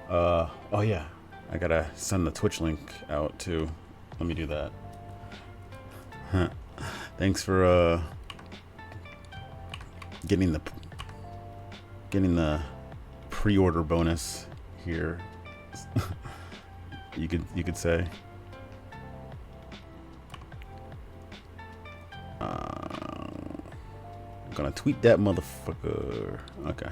Oh yeah, I gotta send the Twitch link out too. Let me do that. Thanks for getting the pre-order bonus here. you could say. I'm gonna tweet that motherfucker. Okay.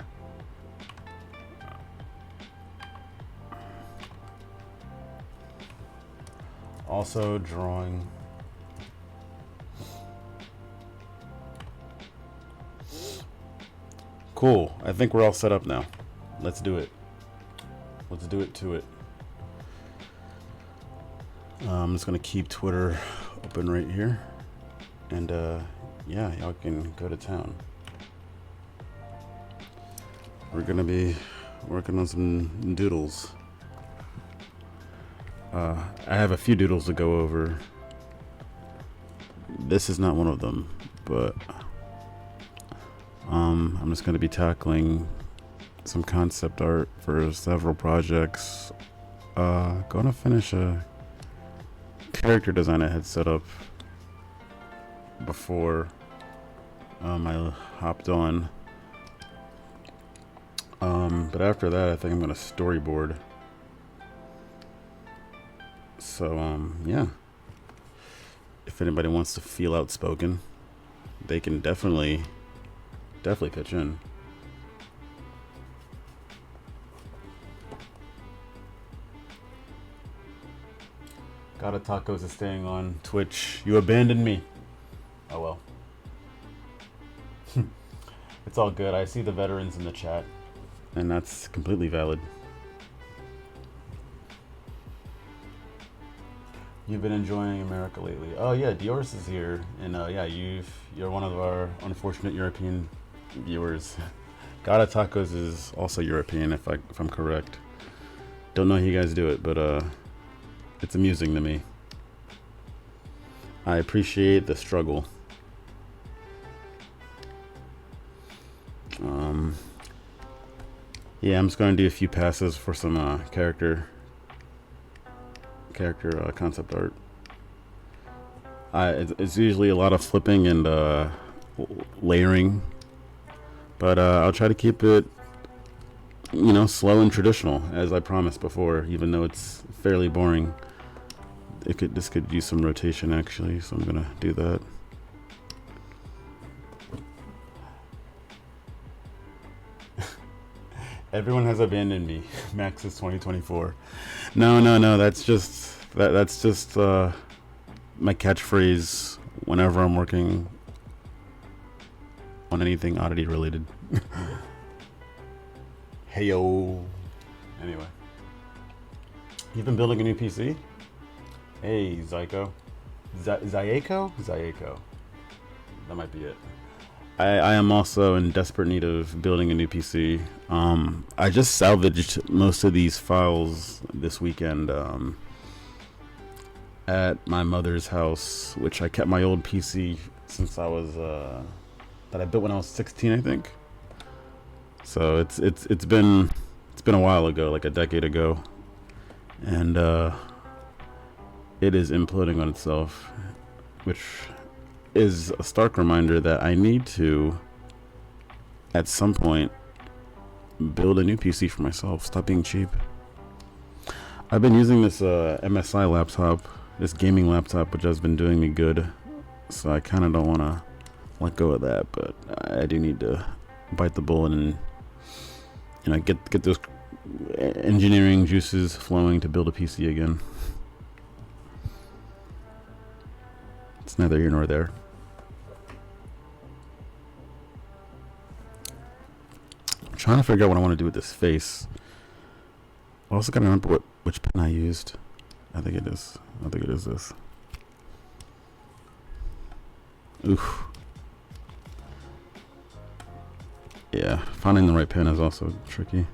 Also drawing. Cool. I think we're all set up now. Let's do it. Let's do it to it. I'm just gonna keep Twitter open right here, and yeah, y'all can go to town. We're gonna be working on some doodles. I have a few doodles to go over. This is not one of them, but I'm just going to be tackling some concept art for several projects. Going to finish a character design I had set up before I hopped on. But after that, I think I'm going to storyboard. So, yeah. If anybody wants to feel outspoken, they can definitely pitch in. Gotta Tacos is staying on Twitch. You abandoned me. Oh well. It's all good. I see the veterans in the chat, and that's completely valid. You've been enjoying America lately. Oh yeah, Dioris is here, and yeah, you're one of our unfortunate European viewers. Gotta Tacos is also European, if I'm correct. Don't know how you guys do it, but it's amusing to me. I appreciate the struggle. Yeah, I'm just going to do a few passes for some character concept art. It's usually a lot of flipping and layering, but I'll try to keep it, you know, slow and traditional, as I promised before, even though it's fairly boring. This could use some rotation actually, so I'm gonna do that. Everyone has abandoned me. Maxxis 2024. No. That's just my catchphrase whenever I'm working on anything Oddity related. Heyo. Anyway, you've been building a new PC? Hey, Zyko. Zyako? That might be it. I am also in desperate need of building a new PC. I just salvaged most of these files this weekend at my mother's house, which I kept my old PC since I was that I built when I was 16, I think. So it's been a while ago, like a decade ago, and it is imploding on itself, which is a stark reminder that I need to, at some point, build a new PC for myself. Stop being cheap. I've been using this MSI laptop, this gaming laptop, which has been doing me good, so I kind of don't want to let go of that, but I do need to bite the bullet and, you know, get those engineering juices flowing to build a PC again. It's neither here nor there. I'm trying to figure out what I want to do with this face. I also gotta remember which pen I used. I think it is this. Oof. Yeah, finding the right pen is also tricky.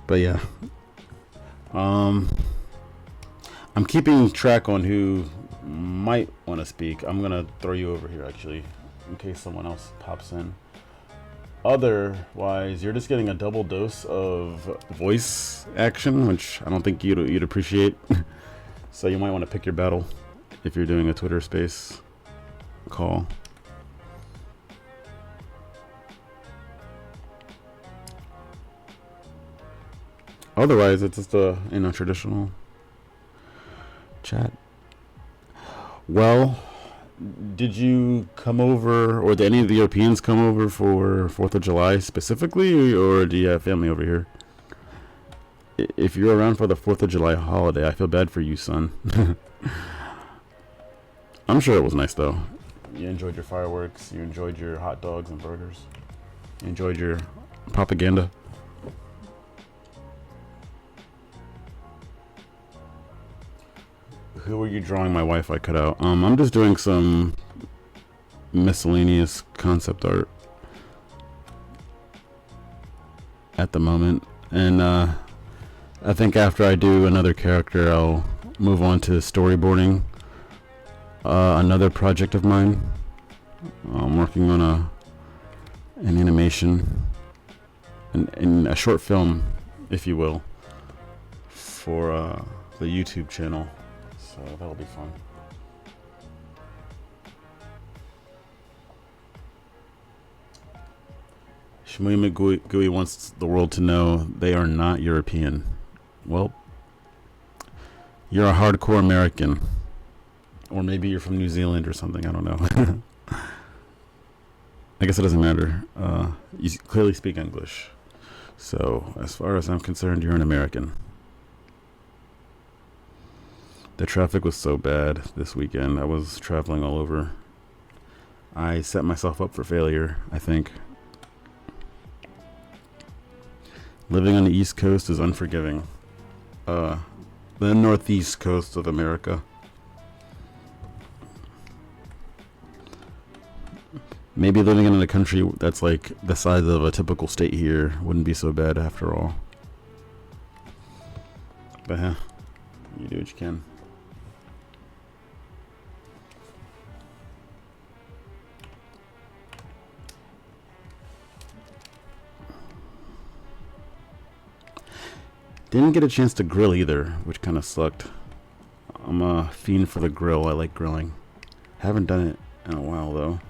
But yeah, I'm keeping track on who might want to speak. I'm gonna throw you over here actually, in case someone else pops in. Otherwise, you're just getting a double dose of voice action, which I don't think you'd appreciate. So you might want to pick your battle if you're doing a Twitter space call. Otherwise, it's just a traditional chat. Well, did you come over, or did any of the Europeans come over for 4th of July specifically, or do you have family over here? If you're around for the 4th of July holiday, I feel bad for you, son. I'm sure it was nice, though. You enjoyed your fireworks, you enjoyed your hot dogs and burgers, you enjoyed your propaganda. Who are you drawing? My Wi-Fi cut out. I'm just doing some miscellaneous concept art at the moment, and I think after I do another character, I'll move on to storyboarding. Another project of mine. I'm working on an animation, in a short film, if you will, for the YouTube channel. So that'll be fun. SchmooeyMcGooey wants the world to know they are not European. Well, you're a hardcore American. Or maybe you're from New Zealand or something, I don't know. I guess it doesn't matter. You clearly speak English. So, as far as I'm concerned, you're an American. The traffic was so bad this weekend. I was traveling all over. I set myself up for failure, I think. Living on the East Coast is unforgiving. The Northeast coast of America. Maybe living in a country that's like the size of a typical state here wouldn't be so bad after all. But you do what you can. Didn't get a chance to grill either, which kind of sucked. I'm a fiend for the grill. I like grilling. Haven't done it in a while though.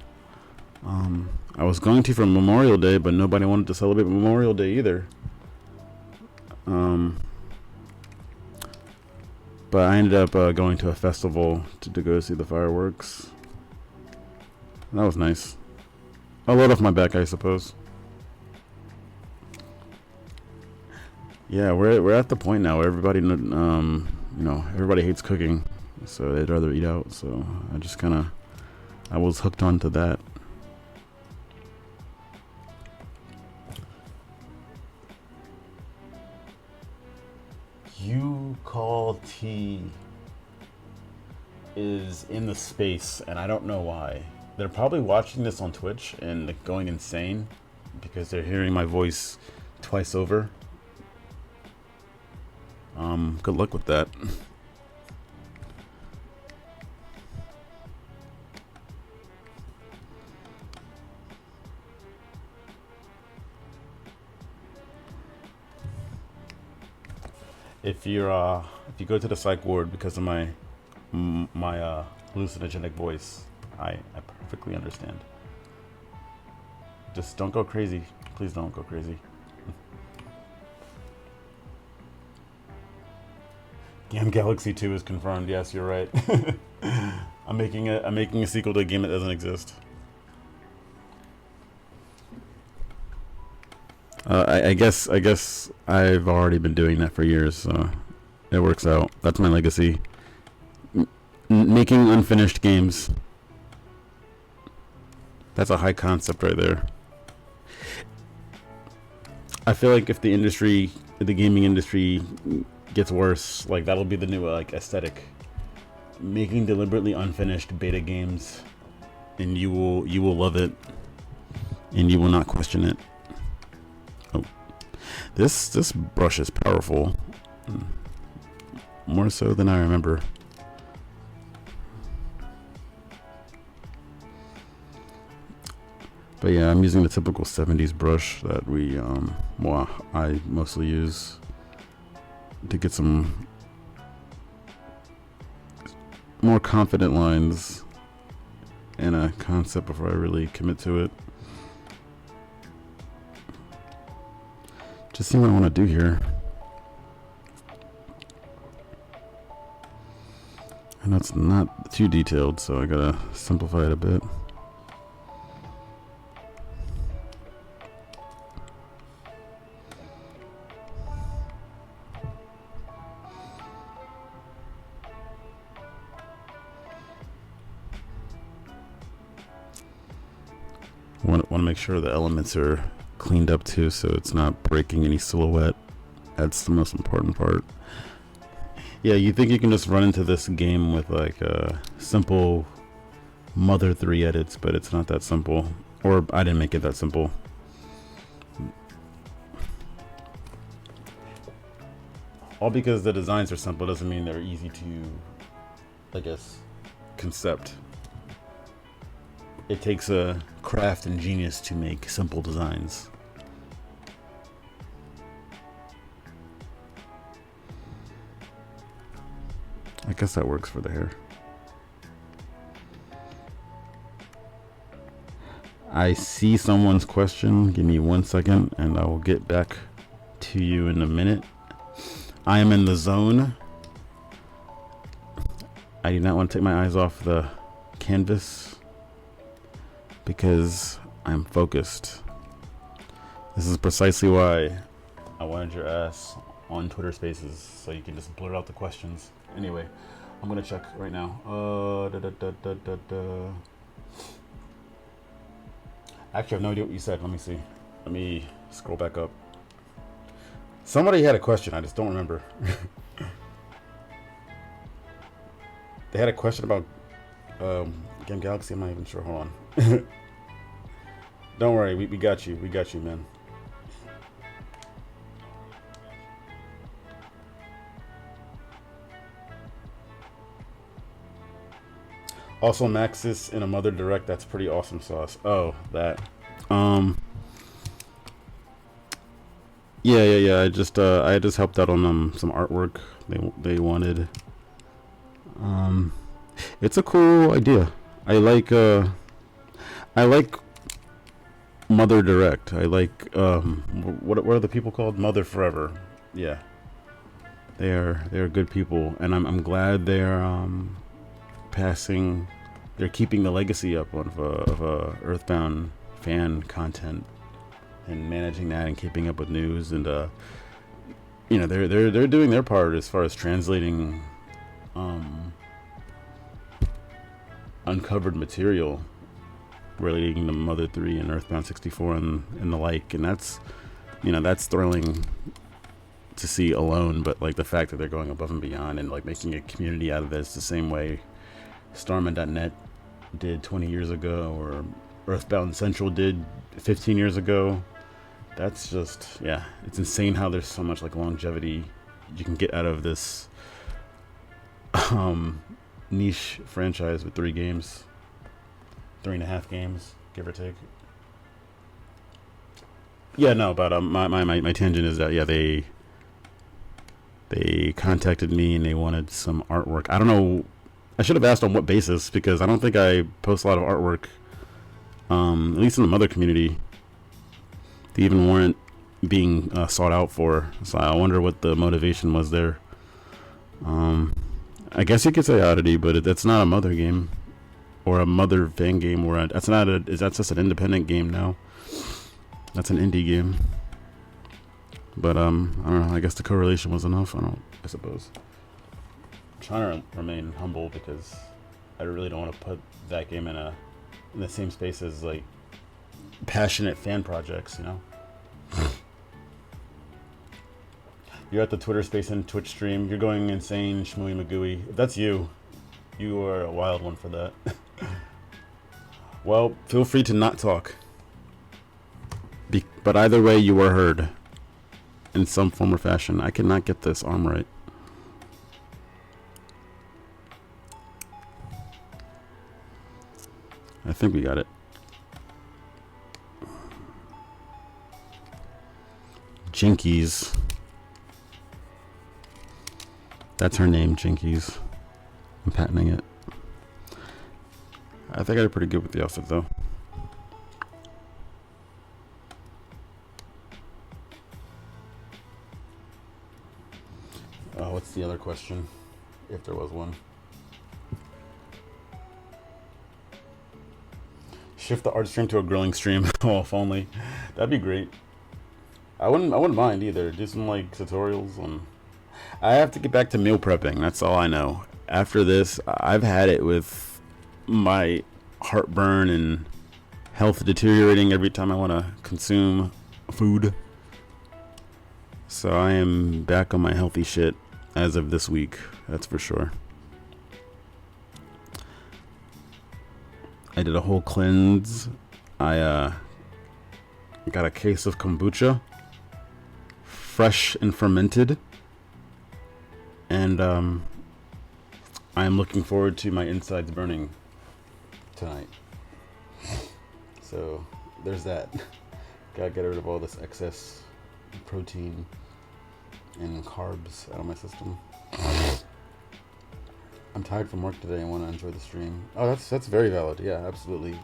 I was going to for Memorial Day, but nobody wanted to celebrate Memorial Day either. But I ended up going to a festival to go see the fireworks. That was nice. A load off my back, I suppose. Yeah, we're at the point now where everybody, everybody hates cooking, so they'd rather eat out. So I was hooked onto that. You call T is in the space, and I don't know why. They're probably watching this on Twitch and going insane because they're hearing my voice twice over. Good luck with that. If you go to the psych ward because of my hallucinogenic voice, I perfectly understand. Just don't go crazy. Please don't go crazy. Gam Galaxy 2 is confirmed. Yes, you're right. I'm making a sequel to a game that doesn't exist. I guess I've already been doing that for years, so it works out. That's my legacy. Making unfinished games. That's a high concept right there. I feel like if the gaming industry gets worse, like that'll be the new aesthetic. Making deliberately unfinished beta games, and you will love it, and you will not question it. Oh, this brush is powerful, more so than I remember. But yeah, I'm using the typical 70s brush that well, I mostly use to get some more confident lines in a concept before I really commit to it. Just seeing what I want to do here. I know it's not too detailed, so I gotta simplify it a bit. Want to make sure the elements are cleaned up too, so it's not breaking any silhouette. That's the most important part. Yeah, you think you can just run into this game with like a simple Mother 3 edits, but it's not that simple. Or I didn't make it that simple. All because the designs are simple doesn't mean they're easy to, I guess, concept. It takes a craft and genius to make simple designs. I guess that works for the hair. I see someone's question. Give me 1 second and I will get back to you in a minute. I am in the zone. I do not want to take my eyes off the canvas because I'm focused. This is precisely why I wanted your ass on Twitter Spaces, so you can just blur out the questions. Anyway, I'm gonna check right now. Actually, I have no idea what you said. Let me see. Let me scroll back up. Somebody had a question. I just don't remember. They had a question about Gam Galaxy. I'm not even sure. Hold on. Don't worry. We got you. We got you, man. Also, Maxxis in a Mother Direct. That's pretty awesome sauce. Oh, that. Yeah. I just helped out on some artwork they wanted. It's a cool idea. I like Mother Direct. I like what are the people called? Mother Forever. Yeah. They're good people, and I'm glad they're they're keeping the legacy up of Earthbound fan content and managing that and keeping up with news, and you know, they're doing their part as far as translating uncovered material relating to Mother 3 and Earthbound 64 and the like, and that's, you know, that's thrilling to see alone. But like the fact that they're going above and beyond and like making a community out of this the same way Starman.net did 20 years ago, or Earthbound Central did 15 years ago. That's just, yeah, it's insane how there's so much like longevity you can get out of this niche franchise with 3 games, 3.5 games, give or take. Yeah, no, but my tangent is that, yeah, they contacted me and they wanted some artwork. I don't know, I should have asked on what basis, because I don't think I post a lot of artwork, at least in the Mother community. They even weren't being sought out for, so I wonder what the motivation was there. I guess you could say Oddity, but that's not a Mother game or a Mother fan game, or that's just an independent game now. That's an indie game. But I don't know, I guess the correlation was enough. I suppose. I'm trying to remain humble because I really don't want to put that game in the same space as like passionate fan projects, you know. You're at the Twitter Space and Twitch stream. You're going insane, SchmooeyMcGooey. If that's you, you are a wild one for that. Well, feel free to not talk. But either way, you were heard in some form or fashion. I cannot get this arm right. I think we got it. Jinkies. That's her name, Jinkies. I'm patenting it. I think I did pretty good with the outfit though. What's the other question? If there was one. Shift the art stream to a grilling stream. Oh, if only. That'd be great. I wouldn't mind either. Do some like tutorials on. I have to get back to meal prepping. That's all I know. After this, I've had it with my heartburn and health deteriorating every time I want to consume food. So I am back on my healthy shit as of this week. That's for sure. I did a whole cleanse. I got a case of kombucha, fresh and fermented, and I am looking forward to my insides burning tonight. So there's that. Gotta get rid of all this excess protein and carbs out of my system. I'm tired from work today. I want to enjoy the stream. Oh, that's very valid. Yeah, absolutely.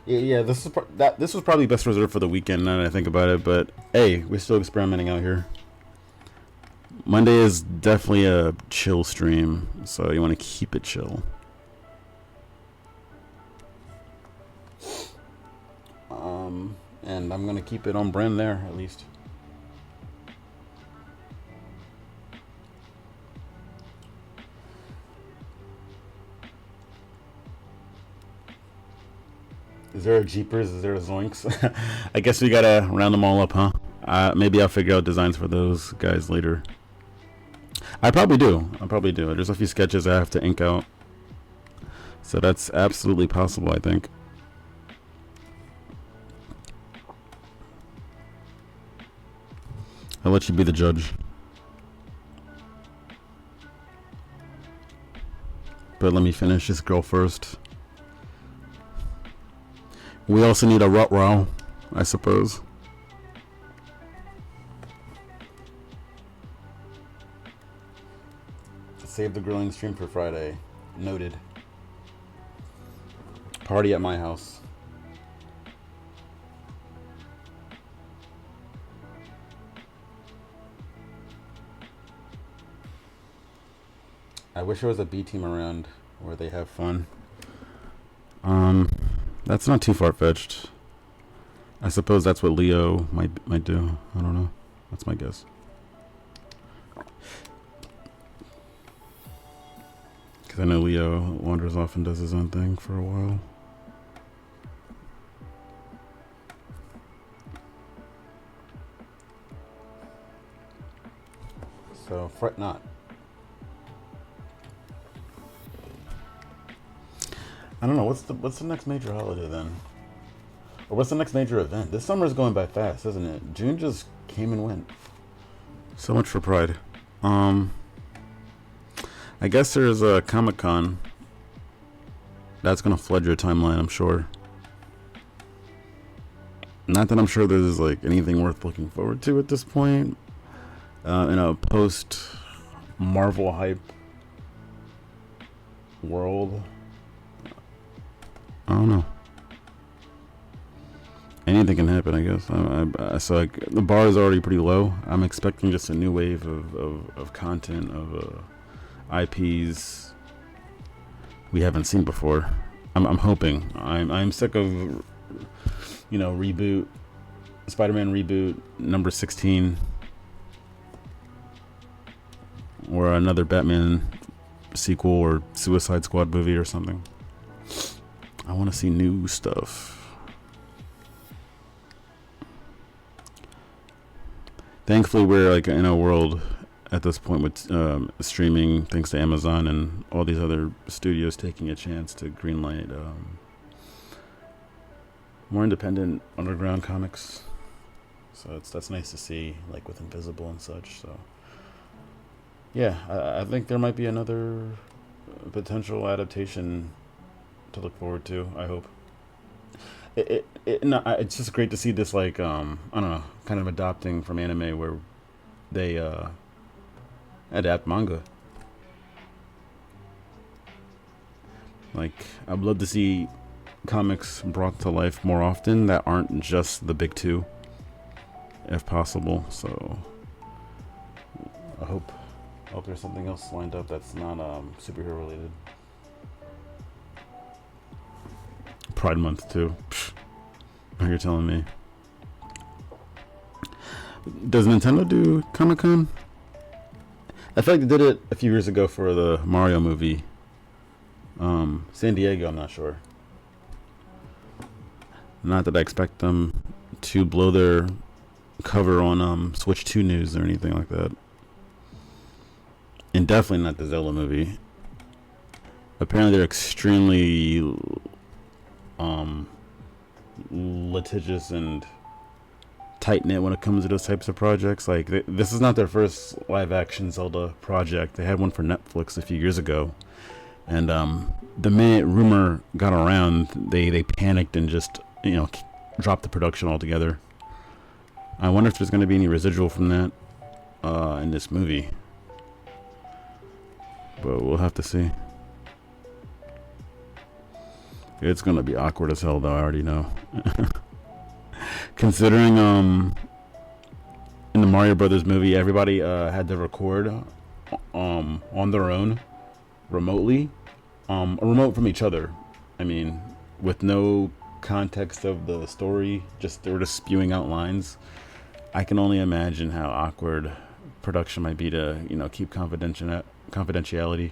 Yeah. This was probably best reserved for the weekend. Now that I think about it, but hey, we're still experimenting out here. Monday is definitely a chill stream, so you want to keep it chill. And I'm gonna keep it on brand there at least. Is there a Jeepers? Is there a Zoinks? I guess we gotta round them all up, huh? Maybe I'll figure out designs for those guys later. I probably do. There's a few sketches I have to ink out. So that's absolutely possible, I think. I'll let you be the judge. But let me finish this girl first. We also need a Rutrow, I suppose. Save the grilling stream for Friday. Noted. Party at my house. I wish there was a B team around where they have fun. That's not too far-fetched. I suppose that's what Leo might do. I don't know. That's my guess. Because I know Leo wanders off and does his own thing for a while. So fret not. I don't know, what's the next major holiday then? Or what's the next major event? This summer's going by fast, isn't it? June just came and went. So much for Pride. I guess there's a Comic-Con. That's gonna flood your timeline, I'm sure. Not that I'm sure there's like anything worth looking forward to at this point. In a post Marvel hype world. I don't know. Anything can happen, I guess. So like, the bar is already pretty low. I'm expecting just a new wave of content, of IPs we haven't seen before. I'm hoping. I'm sick of, reboot, Spider-Man reboot number 16, or another Batman sequel or Suicide Squad movie or something. I want to see new stuff. Thankfully, we're like in a world at this point with streaming, thanks to Amazon and all these other studios taking a chance to greenlight more independent underground comics. So that's nice to see, like with Invisible and such. So yeah, I think there might be another potential adaptation to look forward to, I hope. No, it's just great to see this, like, I don't know, kind of adopting from anime where they adapt manga. Like, I'd love to see comics brought to life more often that aren't just the big two, if possible. So I hope there's something else lined up that's not superhero related. Pride Month too. Now you're telling me. Does Nintendo do Comic-Con? I feel like they did it a few years ago for the Mario movie. San Diego, I'm not sure. Not that I expect them to blow their cover on Switch 2 news or anything like that. And definitely not the Zelda movie. Apparently they're extremely litigious and tight-knit when it comes to those types of projects. Like, this is not their first live-action Zelda project. They had one for Netflix a few years ago. And the minute rumor got around, they panicked and just, dropped the production altogether. I wonder if there's going to be any residual from that in this movie. But we'll have to see. It's going to be awkward as hell, though. I already know. Considering in the Mario Brothers movie, everybody had to record on their own remotely, remote from each other. I mean, with no context of the story, they were just spewing out lines. I can only imagine how awkward production might be to, keep confidentiality.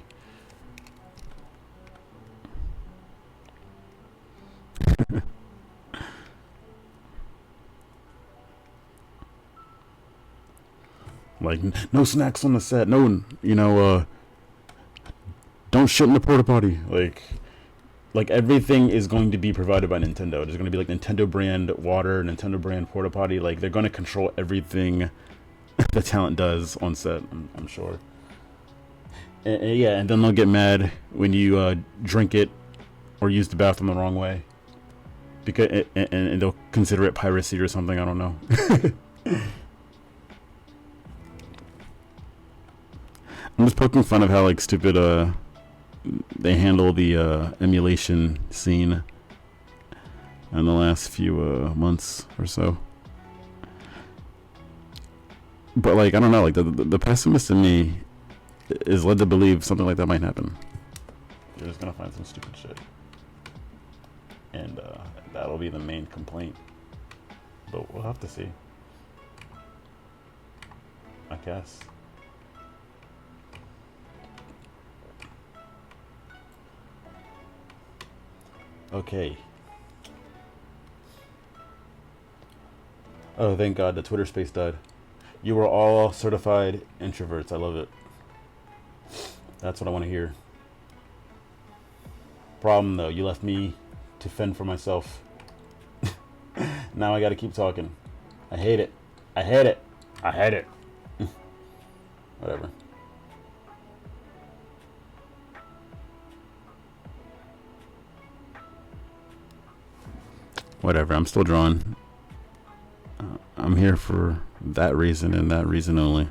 Like, no snacks on the set. No, don't shit in the porta potty. Like everything is going to be provided by Nintendo. There's going to be like Nintendo brand water, Nintendo brand porta potty. Like, they're going to control everything the talent does on set, I'm sure. And then they'll get mad when you drink it or use the bathroom the wrong way, because and they'll consider it piracy or something. I don't know. I'm just poking fun of how stupid they handle the emulation scene in the last few months or so. But I don't know, the pessimist in me is led to believe something like that might happen. You're just gonna find some stupid shit, and that'll be the main complaint. But we'll have to see, I guess. Okay. Oh, thank God, the Twitter space died. You were all certified introverts. I love it. That's what I want to hear. Problem, though, you left me to fend for myself. Now I gotta keep talking. I hate it. I hate it. I hate it. Whatever. Whatever, I'm still drawing. I'm here for that reason and that reason only.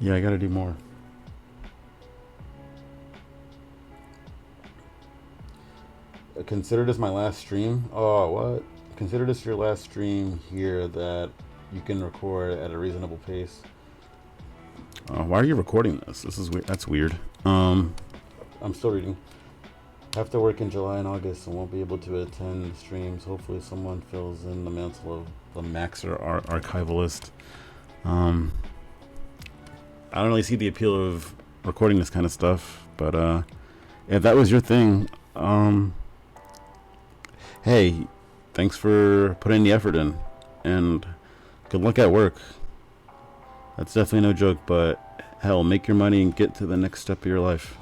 Yeah, I gotta do more. Consider this my last stream? Oh, what? Consider this your last stream here that you can record at a reasonable pace. Why are you recording this? This is weird. That's weird. I'm still reading. Have to work in July and August and won't be able to attend streams. Hopefully someone fills in the mantle of the Maxxis archivalist. I don't really see the appeal of recording this kind of stuff, but if that was your thing, hey, thanks for putting the effort in, and good luck at work. That's definitely no joke, but hell, make your money and get to the next step of your life.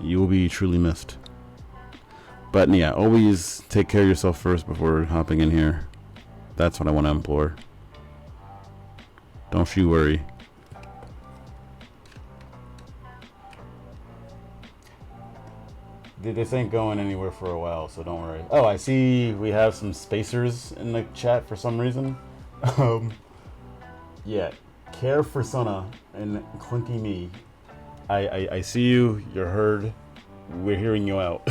You will be truly missed. But yeah, always take care of yourself first before hopping in here. That's what I want to implore. Don't you worry. This ain't going anywhere for a while, so don't worry. Oh, I see we have some spacers in the chat for some reason. Yeah, Care for Sana and Clinky Me. I see you. You're heard. We're hearing you out.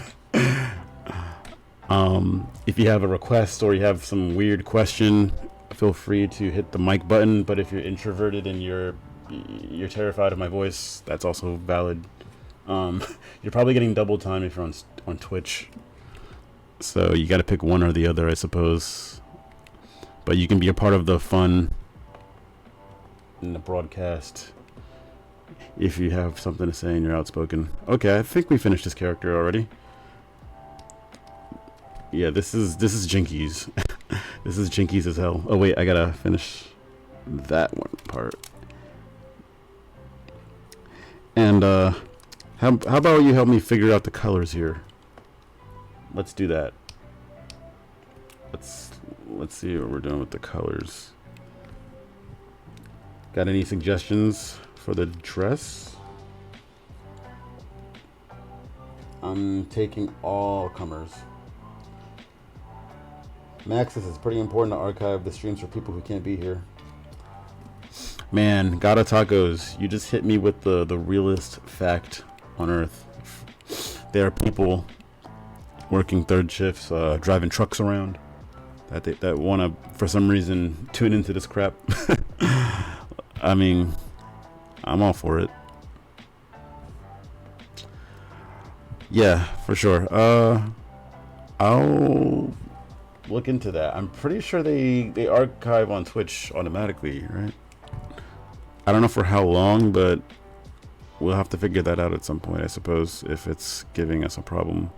If you have a request or you have some weird question, feel free to hit the mic button. But if you're introverted and you're terrified of my voice, that's also valid. You're probably getting double time if you're on Twitch, so you got to pick one or the other, I suppose. But you can be a part of the fun in the broadcast if you have something to say and you're outspoken. Okay, I think we finished this character already. Yeah, this is Jinkies. This is Jinkies as hell. Oh wait, I gotta finish that one part. And how about you help me figure out the colors here? Let's do that. Let's see what we're doing with the colors. Got any suggestions for the dress? I'm taking all comers. Maxxis, it's pretty important to archive the streams for people who can't be here. Man, Gata Tacos, you just hit me with the realest fact on earth. There are people working third shifts, driving trucks around that want to, for some reason, tune into this crap. I mean, I'm all for it. Yeah, for sure. I'll look into that. I'm pretty sure they archive on Twitch automatically, right? I don't know for how long, but we'll have to figure that out at some point, I suppose, if it's giving us a problem.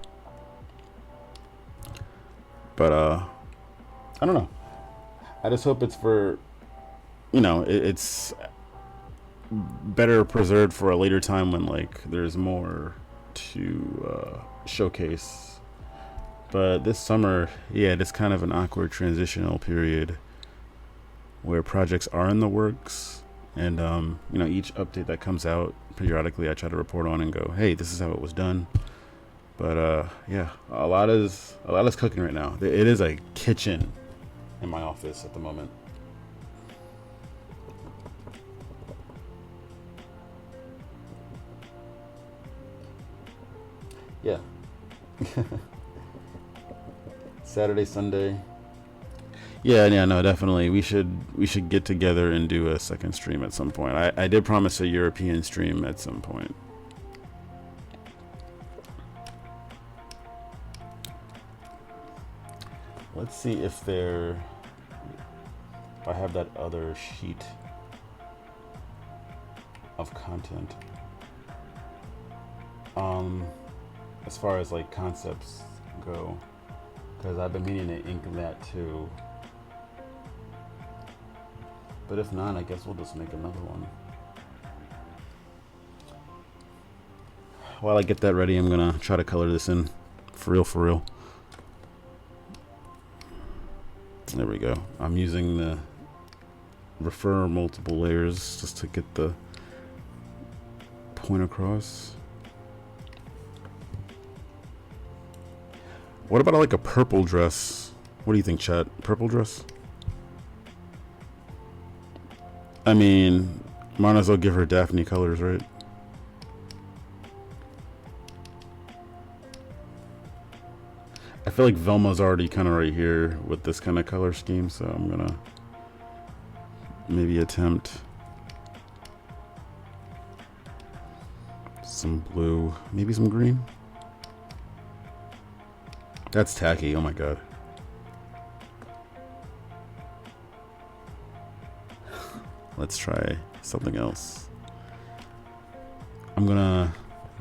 But I don't know. I just hope it's for, you know, it's better preserved for a later time when like there's more to showcase. But this summer, yeah, it's kind of an awkward transitional period where projects are in the works, and you know, each update that comes out periodically I try to report on and go, hey, this is how it was done. But yeah, a lot is cooking right now. It is a kitchen in my office at the moment. Yeah. Saturday, Sunday. Yeah, no, definitely. We should get together and do a second stream at some point. I did promise a European stream at some point. Let's see if I have that other sheet of content. As far as like concepts go, because I've been meaning to ink that too. But if not, I guess we'll just make another one. While I get that ready, I'm gonna try to color this in for real. There we go. I'm using the refer multiple layers just to get the point across. What about like a purple dress? What do you think, chat? Purple dress? I mean, might as well give her Daphne colors, right? I feel like Velma's already kind of right here with this kind of color scheme, so I'm gonna maybe attempt some blue, maybe some green. That's tacky, oh my god. Let's try something else. I'm gonna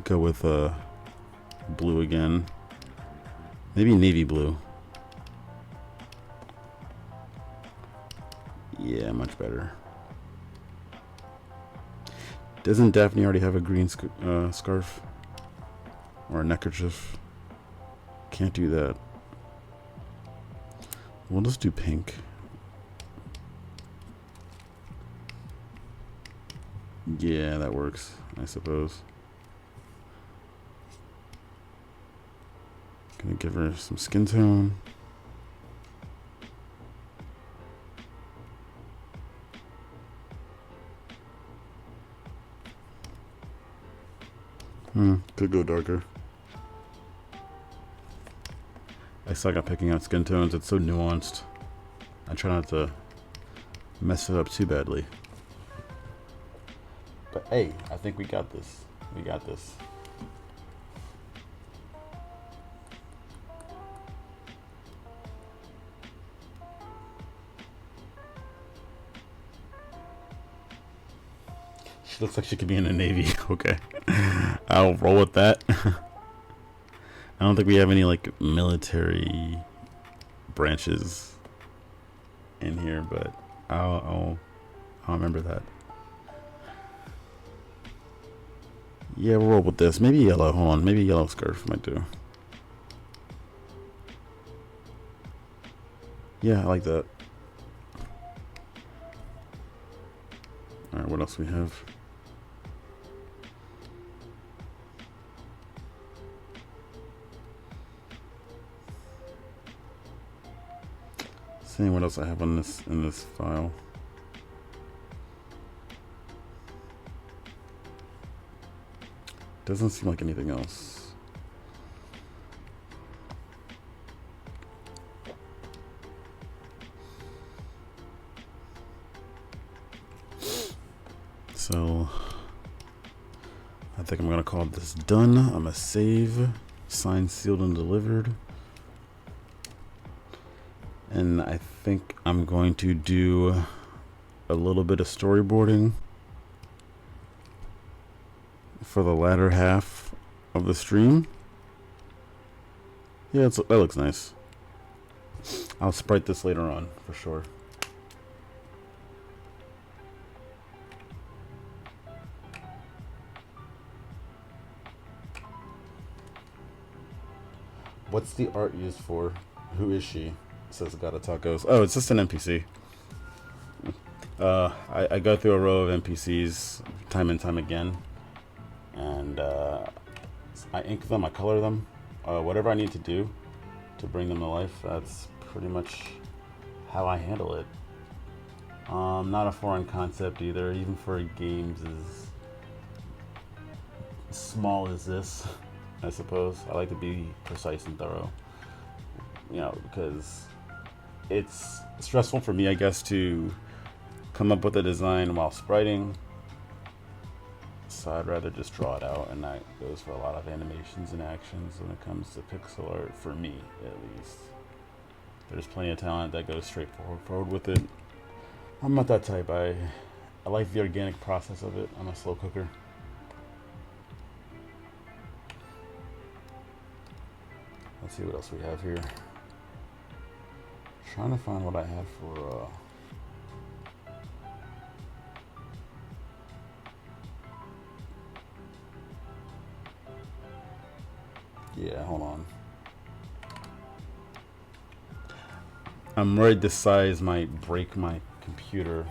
go with blue again. Maybe navy blue. Yeah, much better. Doesn't Daphne already have a green scarf? Or a neckerchief? Can't do that. We'll just do pink. Yeah, that works, I suppose. Gonna give her some skin tone. Could go darker. I suck at picking out skin tones. It's so nuanced. I try not to mess it up too badly. But hey, I think we got this. We got this. She looks like she could be in the Navy. Okay. I'll roll with that. I don't think we have any like military branches in here, but I'll remember that. Yeah, we'll roll with this. Maybe yellow. Hold on. Maybe yellow scarf might do. Yeah, I like that. Alright, what else we have? Seeing what else I have on this in this file. Doesn't seem like anything else. So I think I'm gonna call this done. I'm gonna save, signed, sealed, and delivered. And I think I'm going to do a little bit of storyboarding for the latter half of the stream. Yeah, that looks nice. I'll sprite this later on for sure. What's the art used for? Who is she? Says Gotta Tacos. Oh, it's just an NPC. I go through a row of NPCs time and time again, and I ink them, I color them, whatever I need to do to bring them to life. That's pretty much how I handle it. Not a foreign concept either, even for games as small as this, I suppose. I like to be precise and thorough, you know, because it's stressful for me, I guess, to come up with a design while spriting. So I'd rather just draw it out, and that goes for a lot of animations and actions when it comes to pixel art, for me at least. There's plenty of talent that goes straight forward with it. I'm not that type. I like the organic process of it. I'm a slow cooker. Let's see what else we have here. Trying to find what I have for yeah, hold on. I'm worried this size might break my computer.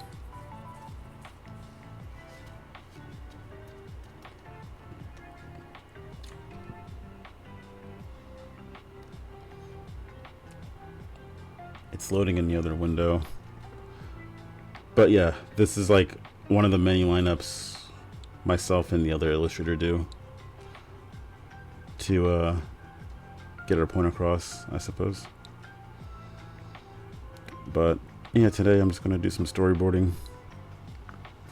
It's loading in the other window. But yeah, this is like one of the many lineups myself and the other illustrator do to get our point across, I suppose. But yeah, today I'm just gonna do some storyboarding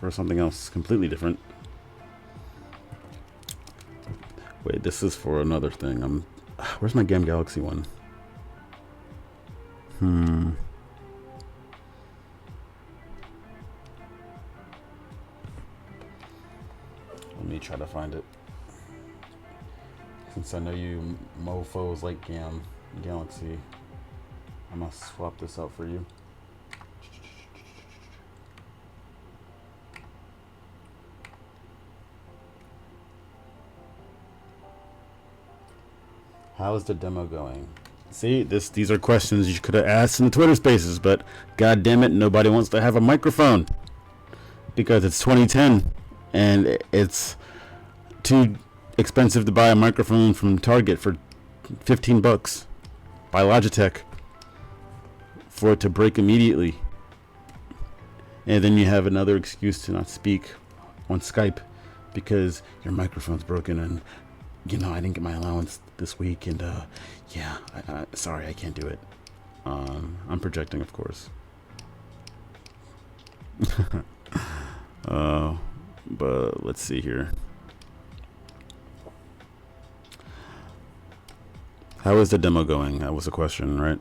for something else completely different. Wait, this is for another thing. Where's my Gam Galaxy one? Let me try to find it. Since I know you mofos like Gam Galaxy, I'm gonna swap this out for you. How's the demo going? See, these are questions you could have asked in the Twitter Spaces, but god damn it, nobody wants to have a microphone because it's 2010. and it's too expensive to buy a microphone from Target for $15 by Logitech for it to break immediately. And then you have another excuse to not speak on Skype because your microphone's broken and, you know, I didn't get my allowance this week and, yeah, sorry, I can't do it. I'm projecting, of course. But let's see here. How is the demo going? That was a question, right?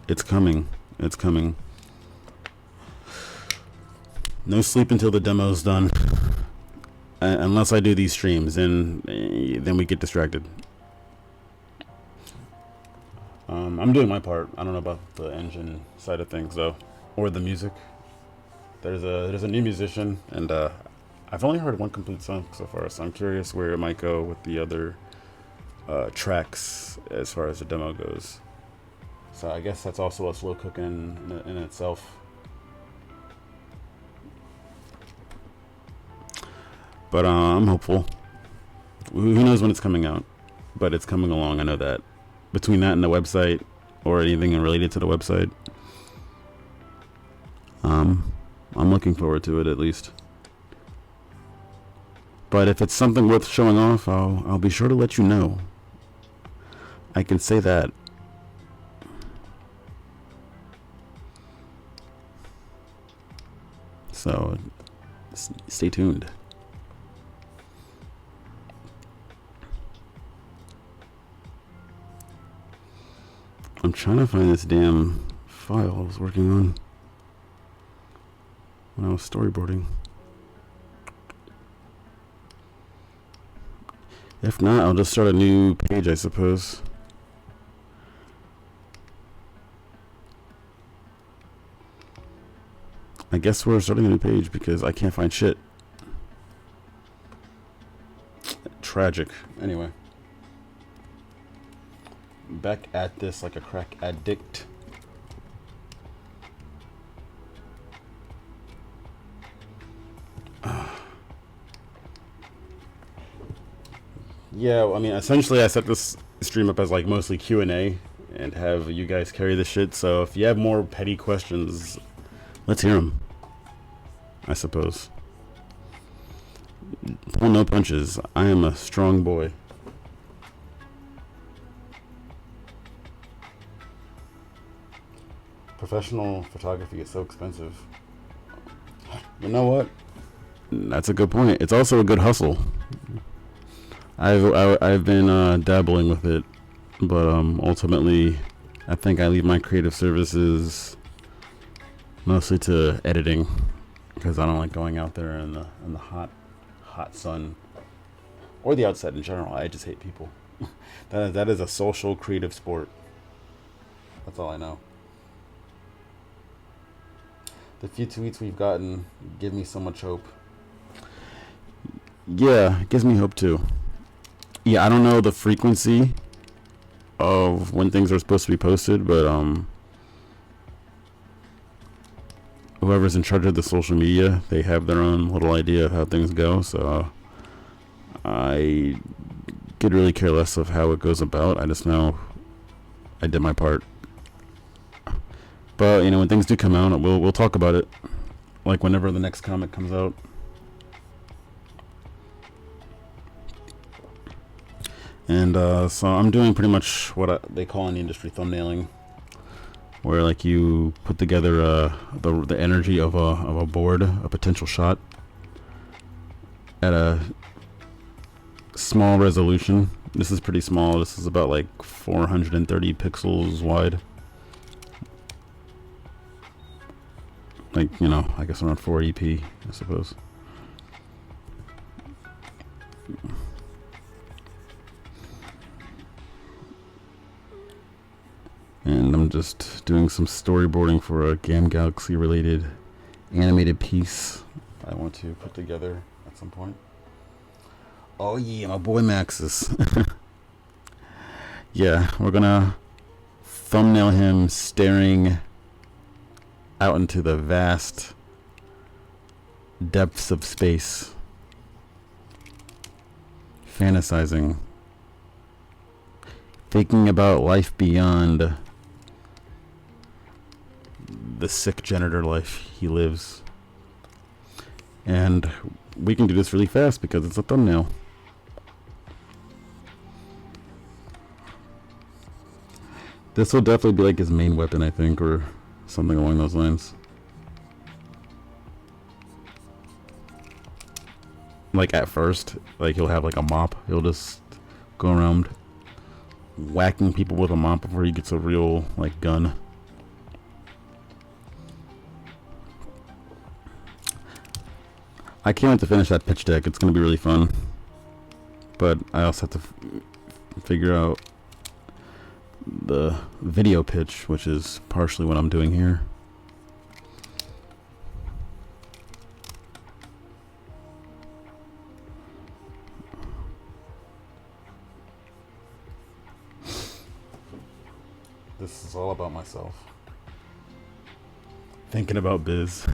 It's coming. It's coming. No sleep until the demo's done. Unless I do these streams, and then we get distracted. I'm doing my part. I don't know about the engine side of things though, or the music. There's a new musician, and I've only heard one complete song so far, so I'm curious where it might go with the other tracks as far as the demo goes. So I guess that's also a slow cook in itself. But I'm hopeful. Who knows when it's coming out? But it's coming along, I know that. Between that and the website, or anything related to the website, I'm looking forward to it at least. But if it's something worth showing off, I'll be sure to let you know. I can say that. So stay tuned. I'm trying to find this damn file I was working on when I was storyboarding. If not, I'll just start a new page, I suppose. I guess we're starting a new page because I can't find shit. Tragic. Anyway. Back at this like a crack addict. Yeah, I mean, essentially I set this stream up as like mostly Q&A and have you guys carry the shit. So if you have more petty questions, let's hear them, I suppose. Pull no punches. I am a strong boy. Professional photography is so expensive. You know what? That's a good point. It's also a good hustle. I've been dabbling with it, but ultimately, I think I leave my creative services mostly to editing because I don't like going out there in the hot sun or the outside in general. I just hate people. That is a social creative sport. That's all I know. The few tweets we've gotten give me so much hope. Yeah, it gives me hope too. Yeah, I don't know the frequency of when things are supposed to be posted, but whoever's in charge of the social media, they have their own little idea of how things go, so I could really care less of how it goes about. I just know I did my part. But, you know, when things do come out, we'll talk about it. Like whenever the next comic comes out. And so I'm doing pretty much what they call in the industry thumbnailing. Where like you put together the energy of a board, a potential shot. At a small resolution. This is pretty small. This is about like 430 pixels wide. Like, you know, I guess around 480p, I suppose. And I'm just doing some storyboarding for a Gam Galaxy related animated piece I want to put together at some point. Oh yeah, my boy Maxxis. Yeah, we're gonna thumbnail him staring out into the vast depths of space, fantasizing, thinking about life beyond the sick janitor life he lives. And we can do this really fast because it's a thumbnail. This will definitely be like his main weapon, I think, or something along those lines. Like at first, like he'll have like a mop. He'll just go around whacking people with a mop before he gets a real like gun. I can't wait to finish that pitch deck. It's gonna be really fun. But I also have to figure out the video pitch, which is partially what I'm doing here. This is all about myself. Thinking about Biz.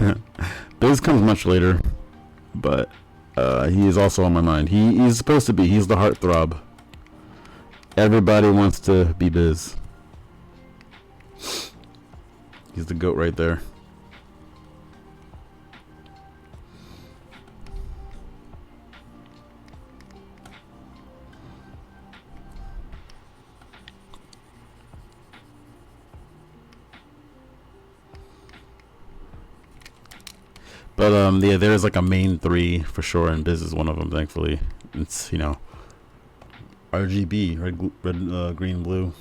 Biz comes much later, but he is also on my mind. He's supposed to be. He's the heartthrob. Everybody wants to be Biz. He's the goat right there. But yeah, there's like a main three for sure, and Biz is one of them. Thankfully, it's, you know, RGB, red, green, blue.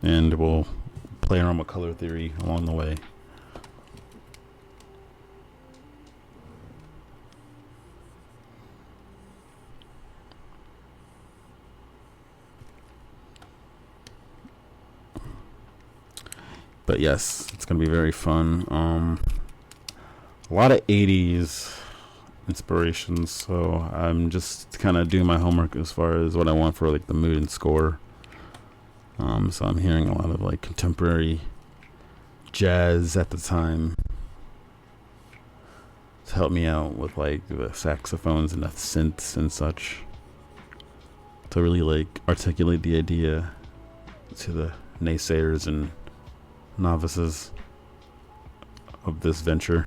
And we'll play around with color theory along the way. But yes, it's gonna be very fun. A lot of 80s inspirations, so I'm just kind of doing my homework as far as what I want for like the mood and score. So I'm hearing a lot of like contemporary jazz at the time to help me out with like the saxophones and the synths and such, to really like articulate the idea to the naysayers and novices of this venture.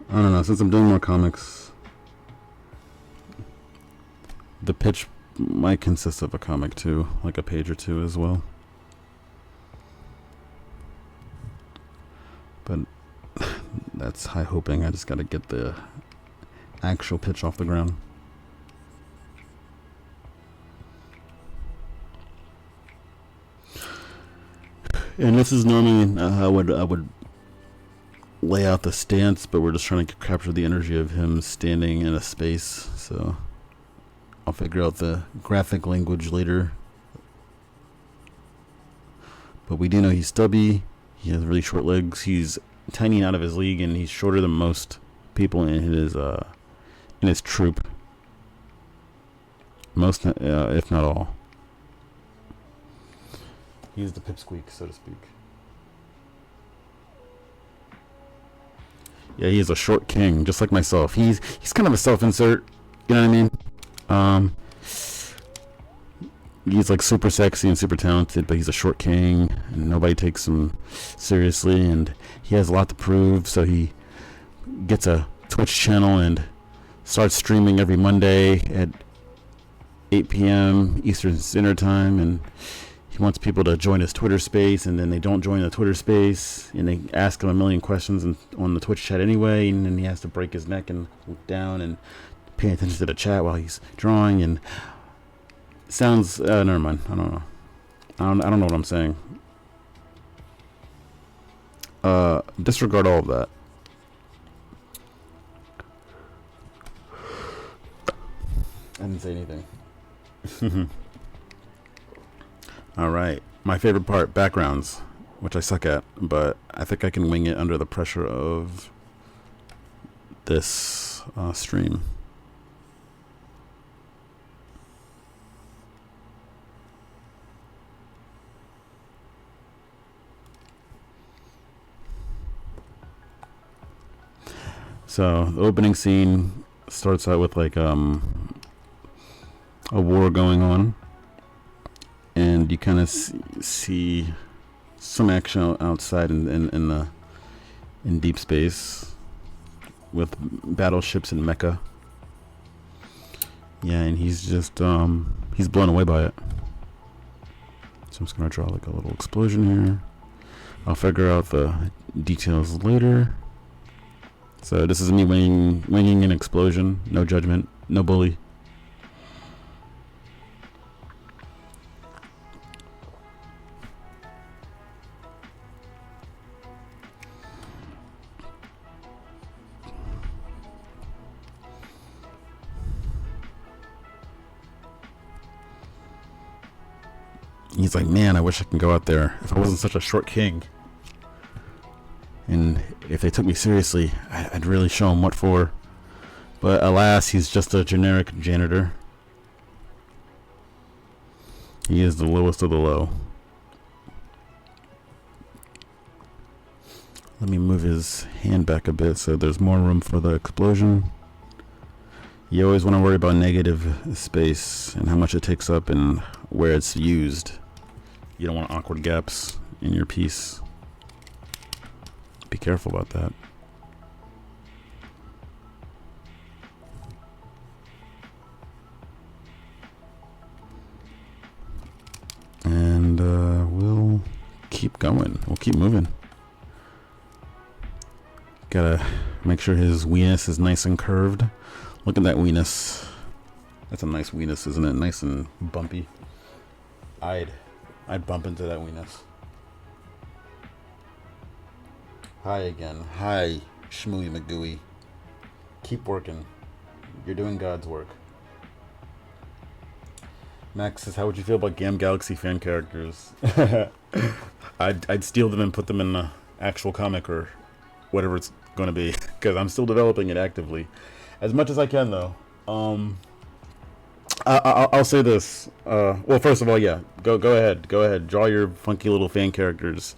I don't know, since I'm doing more comics, the pitch might consist of a comic too, like a page or two as well. But that's high hoping. I just gotta get the actual pitch off the ground. And this is normally I would lay out the stance, but we're just trying to capture the energy of him standing in a space, so I'll figure out the graphic language later. But we do know he's stubby, he has really short legs, he's tiny and out of his league, and he's shorter than most people in his troop. Most, if not all. He's the pipsqueak, so to speak. Yeah, he is a short king, just like myself. He's kind of a self-insert, you know what I mean? He's like super sexy and super talented, but he's a short king, and nobody takes him seriously, and he has a lot to prove, so he gets a Twitch channel and starts streaming every Monday at 8 p.m. Eastern Standard Time, and he wants people to join his Twitter space, and then they don't join the Twitter space, and they ask him a million questions on the Twitch chat anyway, and then he has to break his neck and look down and pay attention to the chat while he's drawing, and sounds never mind. I don't know. I don't know what I'm saying. Disregard all of that. I didn't say anything. All right, my favorite part, backgrounds. which I suck at, but I think I can wing it under the pressure of this stream. So the opening scene starts out with like a war going on, and you kind of see some action outside in deep space with battleships and mecha. Yeah, and he's just he's blown away by it. So I'm just gonna draw like a little explosion here. I'll figure out the details later. So this is me winging an explosion. No judgment, no bully. He's like, man, I wish I could go out there. If I wasn't such a short king, and if they took me seriously, I'd really show them what for. But alas, he's just a generic janitor. He is the lowest of the low. Let me move his hand back a bit so there's more room for the explosion. You always want to worry about negative space and how much it takes up and where it's used. You don't want awkward gaps in your piece. Be careful about that. And we'll keep going. We'll keep moving. Gotta make sure his weenus is nice and curved. Look at that weenus. That's a nice weenus, isn't it? Nice and bumpy. I'd bump into that weenus. Hi again. Hi, SchmooeyMcGooey. Keep working. You're doing God's work. Max says, how would you feel about Gam Galaxy fan characters? I'd steal them and put them in the actual comic or whatever it's going to be, because I'm still developing it actively. As much as I can, though. I'll say this. Well, first of all, yeah. Go ahead. Go ahead. Draw your funky little fan characters.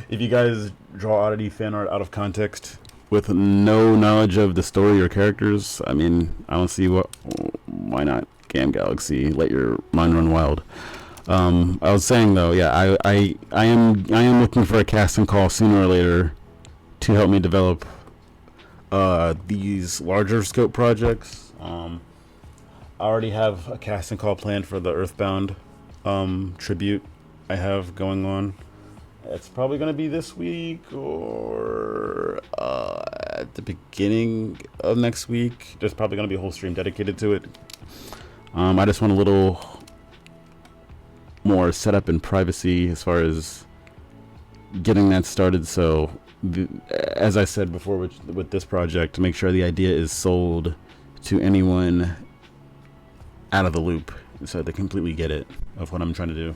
If you guys draw Oddity fan art out of context with no knowledge of the story or characters, I mean, I don't see why not. Gam Galaxy, let your mind run wild. I was saying though, yeah, I am looking for a casting call sooner or later to help me develop these larger scope projects. I already have a casting call planned for the Earthbound tribute I have going on. It's probably going to be this week or at the beginning of next week. There's probably going to be a whole stream dedicated to it. I just want a little more setup and privacy as far as getting that started. So, as I said before with this project, to make sure the idea is sold to anyone out of the loop so they completely get it of what I'm trying to do.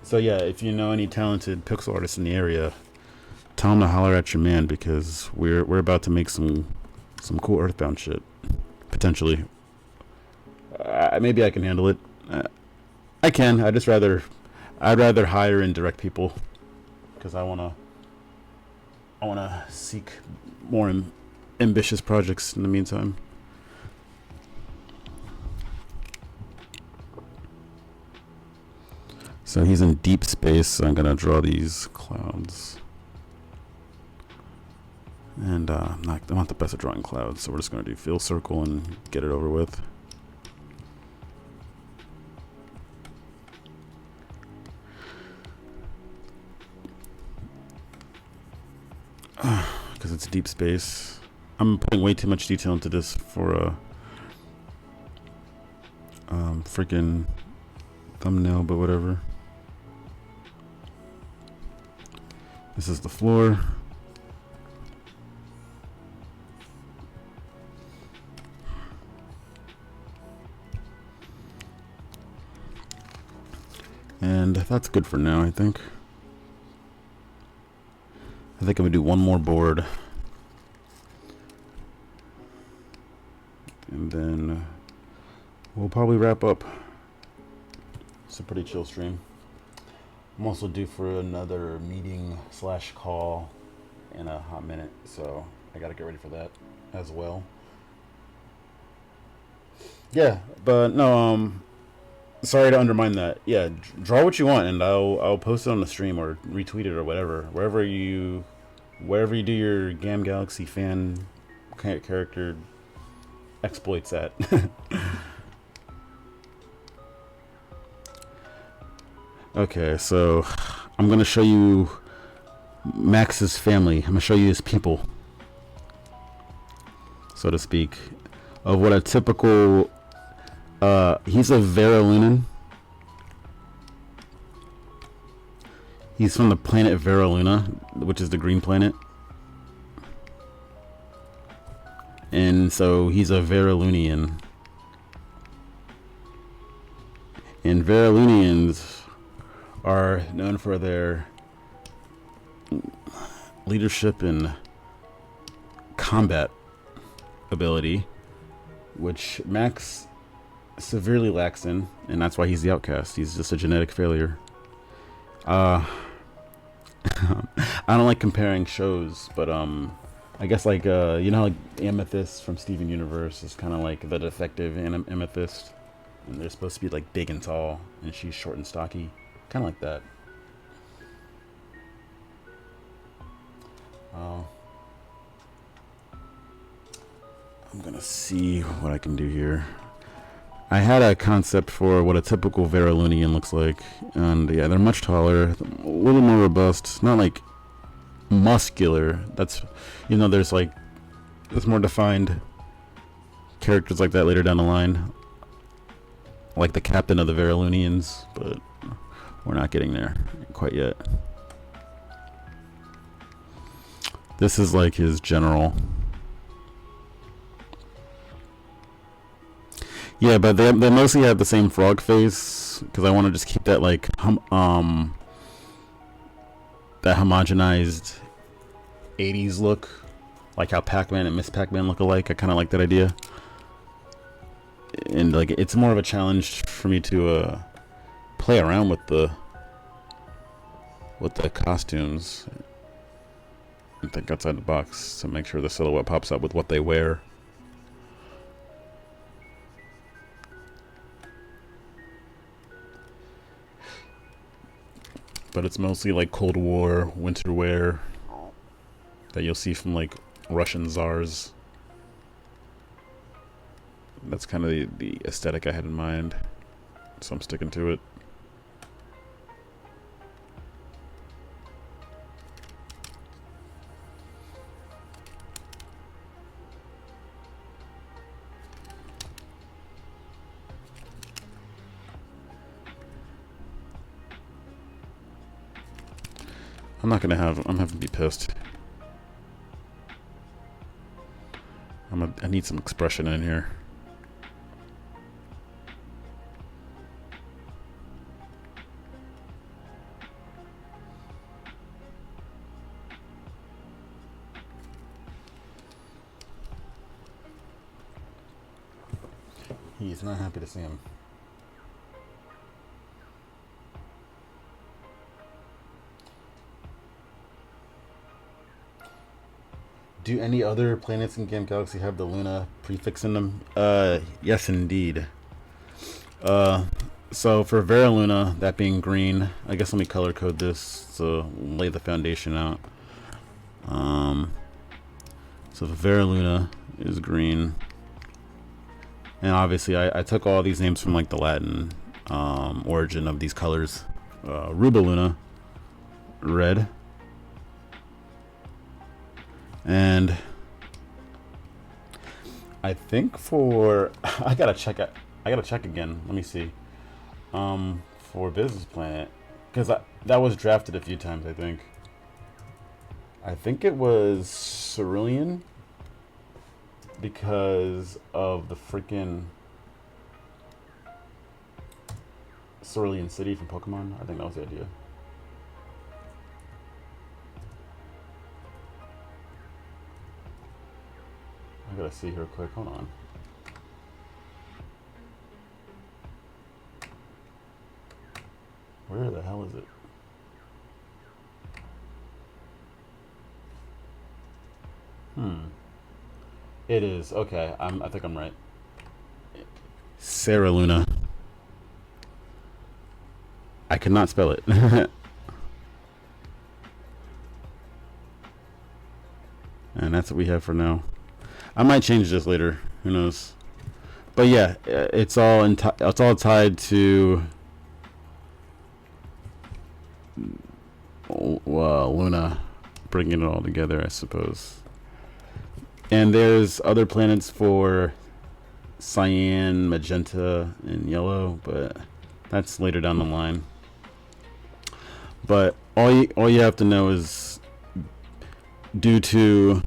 So yeah, if you know any talented pixel artists in the area, tell them to holler at your man, because we're about to make some cool Earthbound shit, potentially. Maybe I can handle it. I can. I'd rather hire and direct people, because I wanna seek more ambitious projects in the meantime. So he's in deep space, so I'm gonna draw these clouds. And I'm not the best at drawing clouds, so we're just gonna do fill circle and get it over with. Because it's deep space. I'm putting way too much detail into this for a freaking thumbnail, but whatever. This is the floor. And that's good for now, I think. I'm gonna do one more board. And then we'll probably wrap up. It's a pretty chill stream. I'm also due for another meeting / call in a hot minute, so I gotta get ready for that as well. Yeah, but no, sorry to undermine that. Yeah, draw what you want, and I'll post it on the stream or retweet it or whatever, wherever you do your Gam Galaxy fan character exploits at. Okay, so I'm gonna show you Max's family. I'm gonna show you his people, so to speak, of what a typical he's a Veralunan. He's from the planet Veraluna, which is the green planet. And so he's a Veralunian. And Veralunians are known for their leadership and combat ability, which Max severely lacks in, and that's why he's the outcast. He's just a genetic failure. I don't like comparing shows, but I guess like you know, like Amethyst from Steven Universe is kind of like the defective Amethyst, and they're supposed to be like big and tall, and she's short and stocky, kind of like that. I'm gonna see what I can do here. I had a concept for what a typical Veralunian looks like, and yeah, they're much taller, a little more robust, not like muscular. That's, you know, there's more defined characters like that later down the line, like the captain of the Veralunians, but we're not getting there quite yet. This is like his general. Yeah, but they mostly have the same frog face, because I want to just keep that like that homogenized 80s look, like how Pac-Man and Miss Pac-Man look alike. I kind of like that idea, and like it's more of a challenge for me to play around with the costumes and think outside the box to make sure the silhouette pops up with what they wear. But it's mostly like Cold War winter wear that you'll see from like Russian czars. That's kind of the aesthetic I had in mind, so I'm sticking to it. I'm having to be pissed. I need some expression in here. He's not happy to see him. Do any other planets in Gam Galaxy have the Luna prefix in them? Yes, indeed. So for Veraluna, that being green, I guess let me color code this to lay the foundation out. So the Veraluna is green, and obviously I took all these names from like the Latin origin of these colors. Rubaluna, red. And I think for I gotta check again. Let me see. For Business Planet, because that was drafted a few times. I think it was Cerulean because of the freaking Cerulean City from Pokemon. I think that was the idea. I gotta see here quick. Hold on. Where the hell is it? It is. Okay, I think I'm right. Sarah Luna. I could not spell it. And that's what we have for now. I might change this later. Who knows? But yeah, it's all tied to Luna bringing it all together, I suppose. And there's other planets for cyan, magenta, and yellow, but that's later down the line. But all you have to know is, due to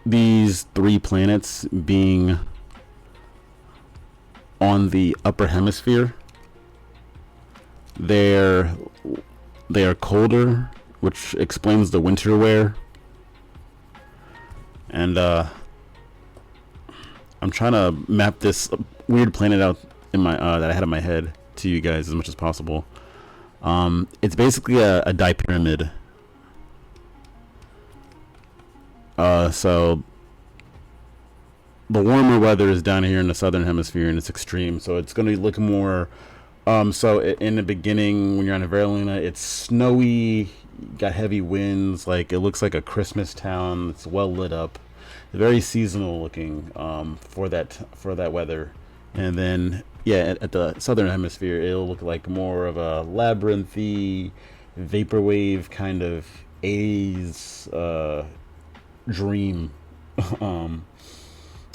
these 3 planets being on the upper hemisphere, they are colder, which explains the winter wear. And I'm trying to map this weird planet out in my that I had in my head to you guys as much as possible. It's basically a dipyramid. So the warmer weather is down here in the southern hemisphere, and it's extreme. So it's going to look more. So in the beginning, when you're on Luna, it's snowy. Got heavy winds. Like, it looks like a Christmas town. It's well lit up. Very seasonal looking for that weather. And then at the southern hemisphere, it'll look like more of a labyrinthy, vaporwave kind of A's dream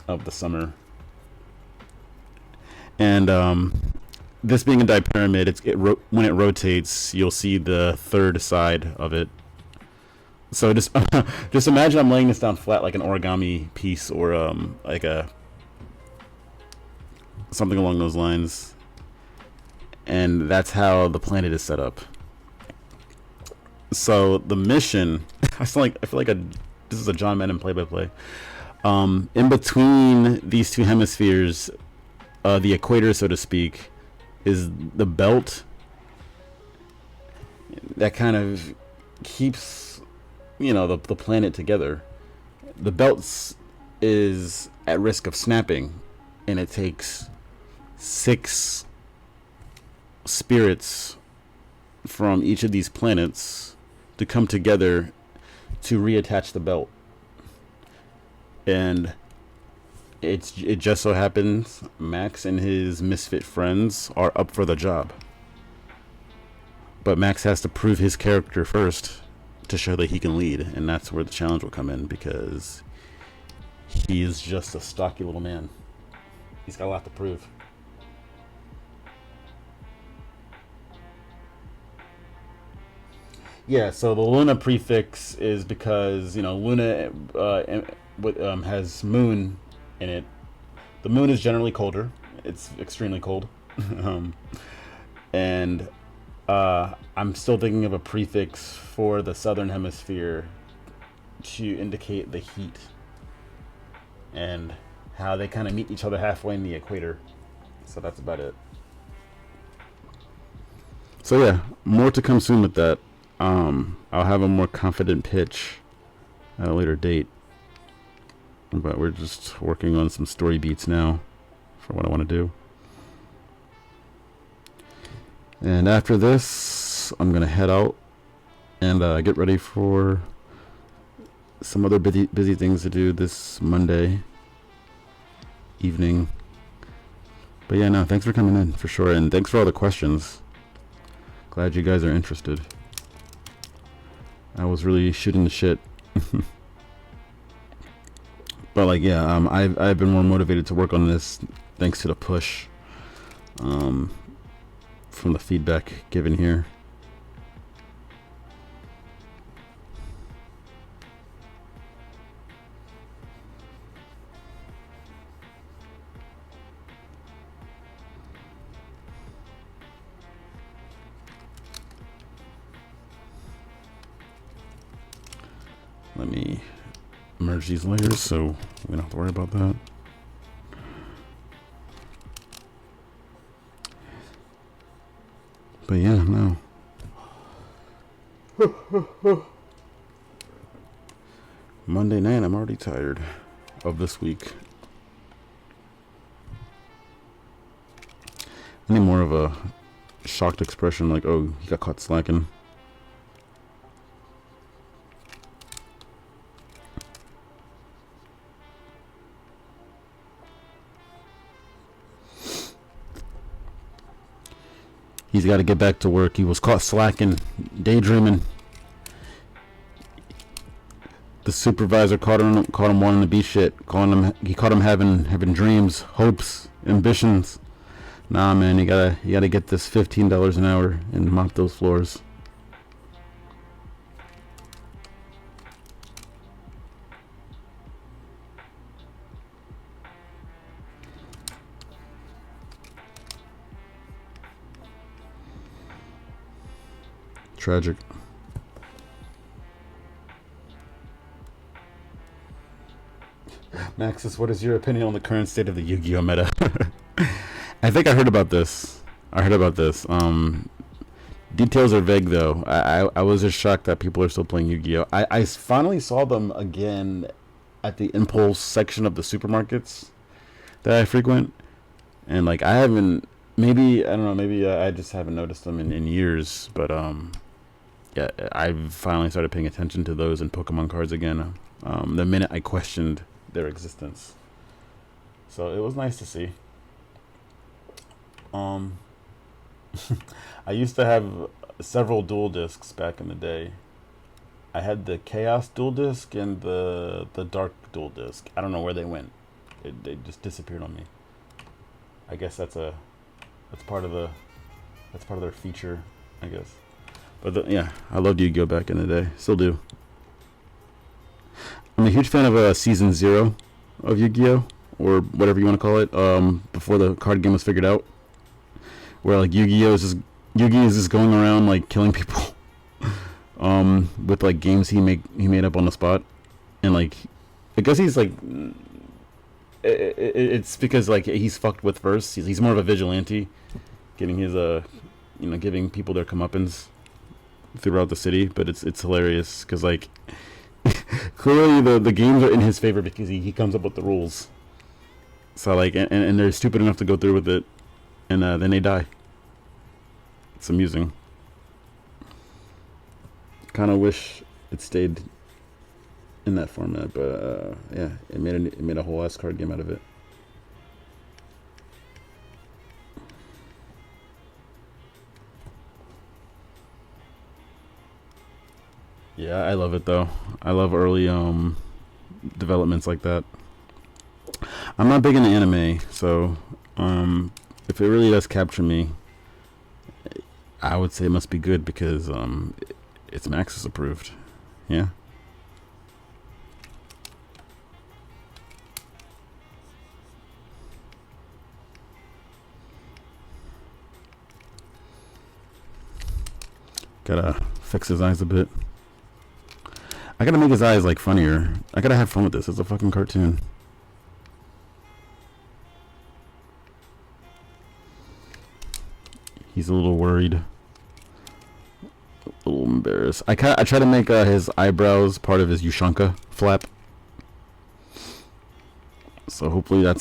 of the summer. And this being a dipyramid, when it rotates, you'll see the third side of it. So just imagine I'm laying this down flat like an origami piece, or like something along those lines. And that's how the planet is set up. So the mission, I feel like this is a John Madden play-by-play. In between these 2 hemispheres, the equator, so to speak, is the belt that kind of keeps, the planet together. The belt is at risk of snapping, and it takes 6 spirits from each of these planets to come together to reattach the belt. And it just so happens Max and his misfit friends are up for the job. But Max has to prove his character first to show that he can lead, and that's where the challenge will come in, because he is just a stocky little man. He's got a lot to prove. Yeah, so the Luna prefix is because, Luna has moon in it. The moon is generally colder. It's extremely cold. And I'm still thinking of a prefix for the southern hemisphere to indicate the heat and how they kind of meet each other halfway in the equator. So that's about it. So yeah, more to come soon with that. I'll have a more confident pitch at a later date, but we're just working on some story beats now for what I want to do. And after this, I'm gonna head out and get ready for some other busy things to do this Monday evening. But yeah, no, thanks for coming in for sure, and thanks for all the questions. Glad you guys are interested. I was really shooting the shit. But I've been more motivated to work on this thanks to the push from the feedback given here. Let me merge these layers so we don't have to worry about that. But yeah, no. Monday night, I'm already tired of this week. I need more of a shocked expression like, oh, he got caught slacking. He's got to get back to work. He was caught slacking, daydreaming. The supervisor caught him wanting to be shit. He caught him having dreams, hopes, ambitions. Nah, man, you gotta get this $15 an hour and mop those floors. Tragic. Maxxis, what is your opinion on the current state of the Yu-Gi-Oh meta? I think I heard about this. Details are vague though. I was just shocked that people are still playing Yu-Gi-Oh. I finally saw them again at the impulse section of the supermarkets that I frequent, and like I haven't. Maybe I don't know. Maybe I just haven't noticed them in years. But yeah, I've finally started paying attention to those and Pokemon cards again. The minute I questioned their existence, so it was nice to see. I used to have several dual discs back in the day. I had the Chaos dual disc and the Dark dual disc. I don't know where they went. They just disappeared on me. I guess that's part of their feature, I guess. But yeah, I loved Yu-Gi-Oh back in the day. Still do. I'm a huge fan of Season 0 of Yu-Gi-Oh, or whatever you want to call it, before the card game was figured out. Where like Yu-Gi is just going around like killing people with like games he made up on the spot. And like I guess he's like it's because like he's fucked with first. He's more of a vigilante, getting his giving people their comeuppance throughout the city. But it's hilarious because like clearly the games are in his favor because he comes up with the rules. So like and they're stupid enough to go through with it, and then they die. It's amusing. Kind of wish it stayed in that format, but yeah, it made a whole ass card game out of it. Yeah, I love it though. I love early developments like that. I'm not big into anime, so if it really does capture me, I would say it must be good because it's Maxxis approved. Yeah. Gotta fix his eyes a bit. I gotta make his eyes like funnier. I gotta have fun with this. It's a fucking cartoon. He's a little worried, a little embarrassed. I try to make his eyebrows part of his Ushanka flap. So hopefully that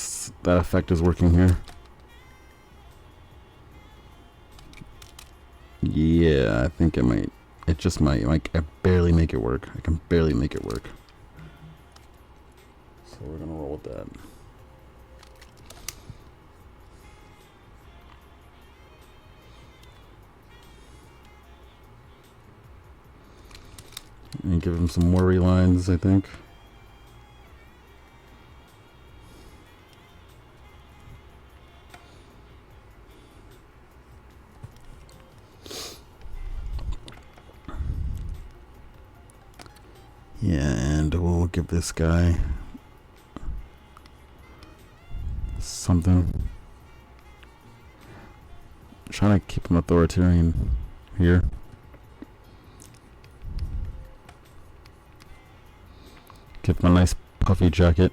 effect is working here. Yeah, I think it might. It just might. Like I barely make it work. I can barely make it work. So we're gonna roll with that. And give him some worry lines, I think. Yeah, and we'll give this guy something. I'm trying to keep him authoritarian here. Give him a nice puffy jacket.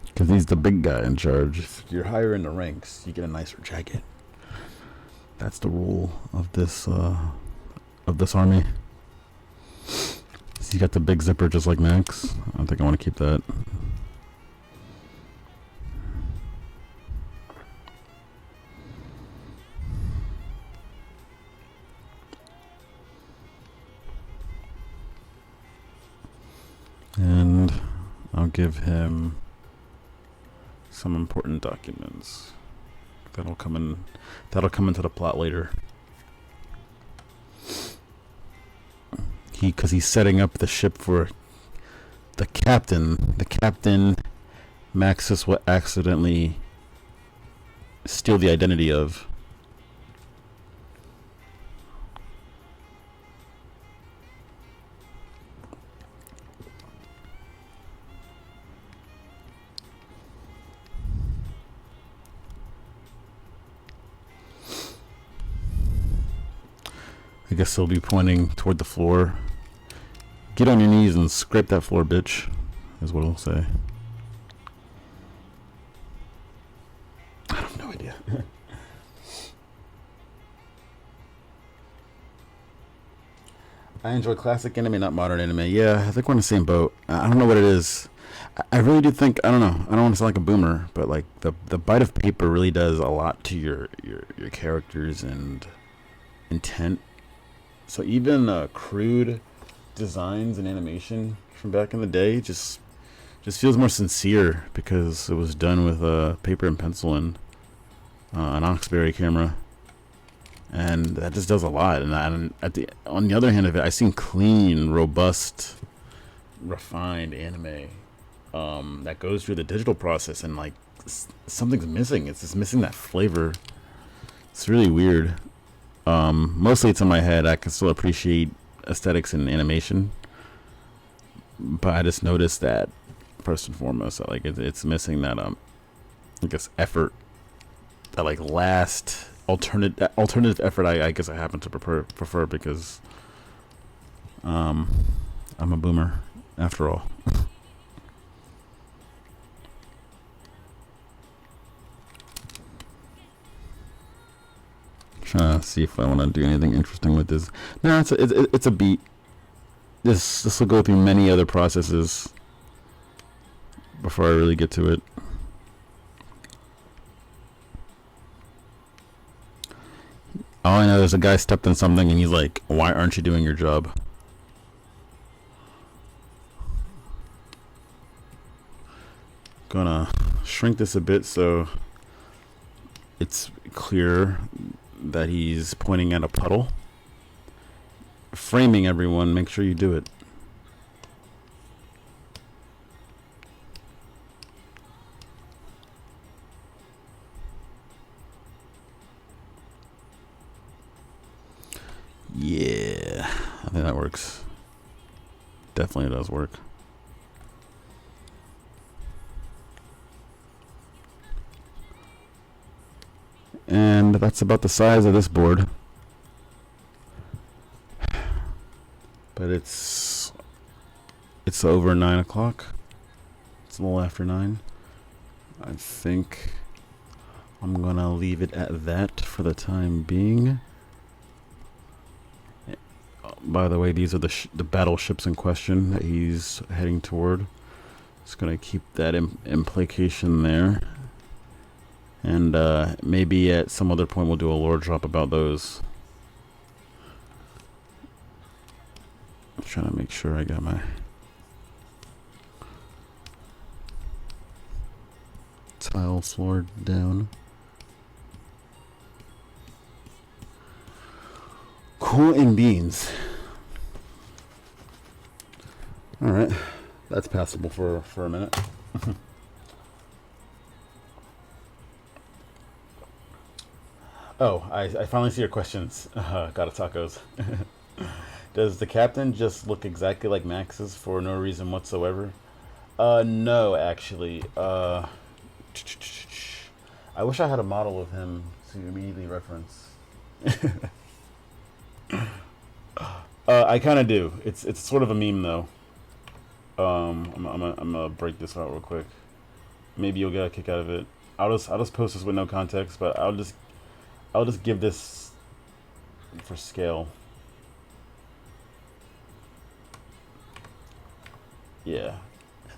Because he's the big guy in charge. If you're higher in the ranks, you get a nicer jacket. That's the rule of this army. So you got the big zipper just like Max. I think I want to keep that. And I'll give him some important documents. That'll come into the plot later. Because he's setting up the ship for the captain. The captain Maxxis will accidentally steal the identity of. I guess he'll be pointing toward the floor. Get on your knees and scrape that floor, bitch, is what he'll say. I have no idea. I enjoy classic anime, not modern anime. Yeah, I think we're in the same boat. I don't know what it is. I really do think, I don't know. I don't want to sound like a boomer, but like the bite of paper really does a lot to your characters and intent. So even crude designs and animation from back in the day just feels more sincere because it was done with paper and pencil and an Oxberry camera, and that just does a lot. And on the other hand of it, I've seen clean, robust, refined anime that goes through the digital process, and like something's missing. It's just missing that flavor. It's really weird. Mostly it's in my head. I can still appreciate aesthetics and animation, but I just noticed that first and foremost, that, like it's missing that I guess effort, that like last alternative effort. I guess I happen to prefer because I'm a boomer after all. Trying to see if I want to do anything interesting with this. No, it's a beat. This will go through many other processes before I really get to it. All I know is a guy stepped in something and he's like, "Why aren't you doing your job?" Gonna shrink this a bit so it's clear that he's pointing at a puddle. Framing everyone, make sure you do it. Yeah, I think that works. Definitely does work. And that's about the size of this board. But it's over 9 o'clock. It's a little after 9. I think I'm gonna leave it at that for the time being. By the way, these are the battleships in question that he's heading toward. Just gonna keep that implication there. And maybe at some other point we'll do a lore drop about those. I'm trying to make sure I got my tile floor down. Cool in beans. Alright, that's passable for a minute. Oh, I finally see your questions. Got a tacos. Does the captain just look exactly like Max's for no reason whatsoever? No, actually. I wish I had a model of him to immediately reference. I kind of do. It's sort of a meme though. I'm gonna break this out real quick. Maybe you'll get a kick out of it. I'll just post this with no context, but I'll just give this for scale. Yeah,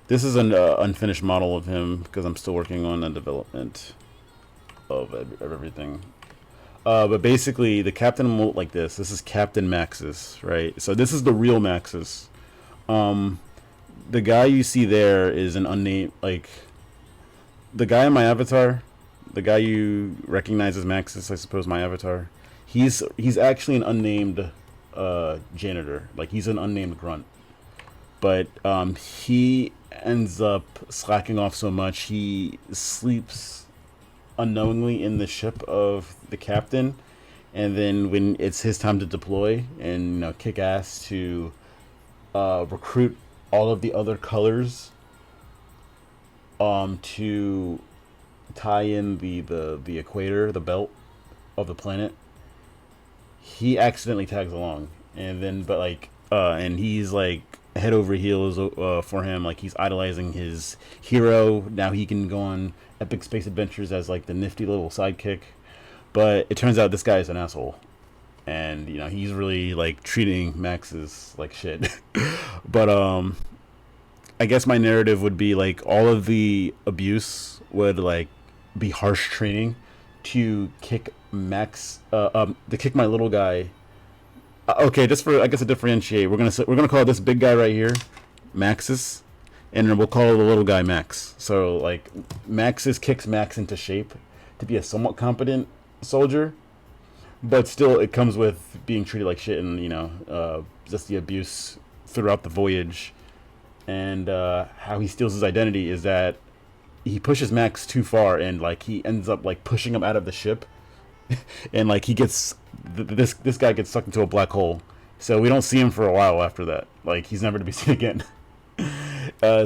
this is an unfinished model of him because I'm still working on the development of everything. But basically, the captain will look like this. This is Captain Maxxis, right? So this is the real Maxxis. The guy you see there is an unnamed, like, the guy in my avatar, the guy you recognize as Maxxis, I suppose, my avatar. He's actually an unnamed janitor. Like, he's an unnamed grunt. But he ends up slacking off so much, he sleeps unknowingly in the ship of the captain, and then when it's his time to deploy and kick ass to recruit all of the other colors to tie in the equator, the belt of the planet, he accidentally tags along, and then and he's like head over heels for him. Like, he's idolizing his hero. Now he can go on epic space adventures as like the nifty little sidekick, but it turns out this guy is an asshole, and he's really like treating Maxxis like shit. But I guess my narrative would be like all of the abuse would like be harsh training to kick to kick my little guy. Okay, just for, I guess, to differentiate, we're gonna call this big guy right here Maxxis, and then we'll call the little guy Max. So like Maxxis kicks Max into shape to be a somewhat competent soldier, but still it comes with being treated like shit, and just the abuse throughout the voyage. And how he steals his identity is that he pushes Max too far, and like he ends up like pushing him out of the ship, and like he gets this guy gets sucked into a black hole. So we don't see him for a while after that. Like, he's never to be seen again.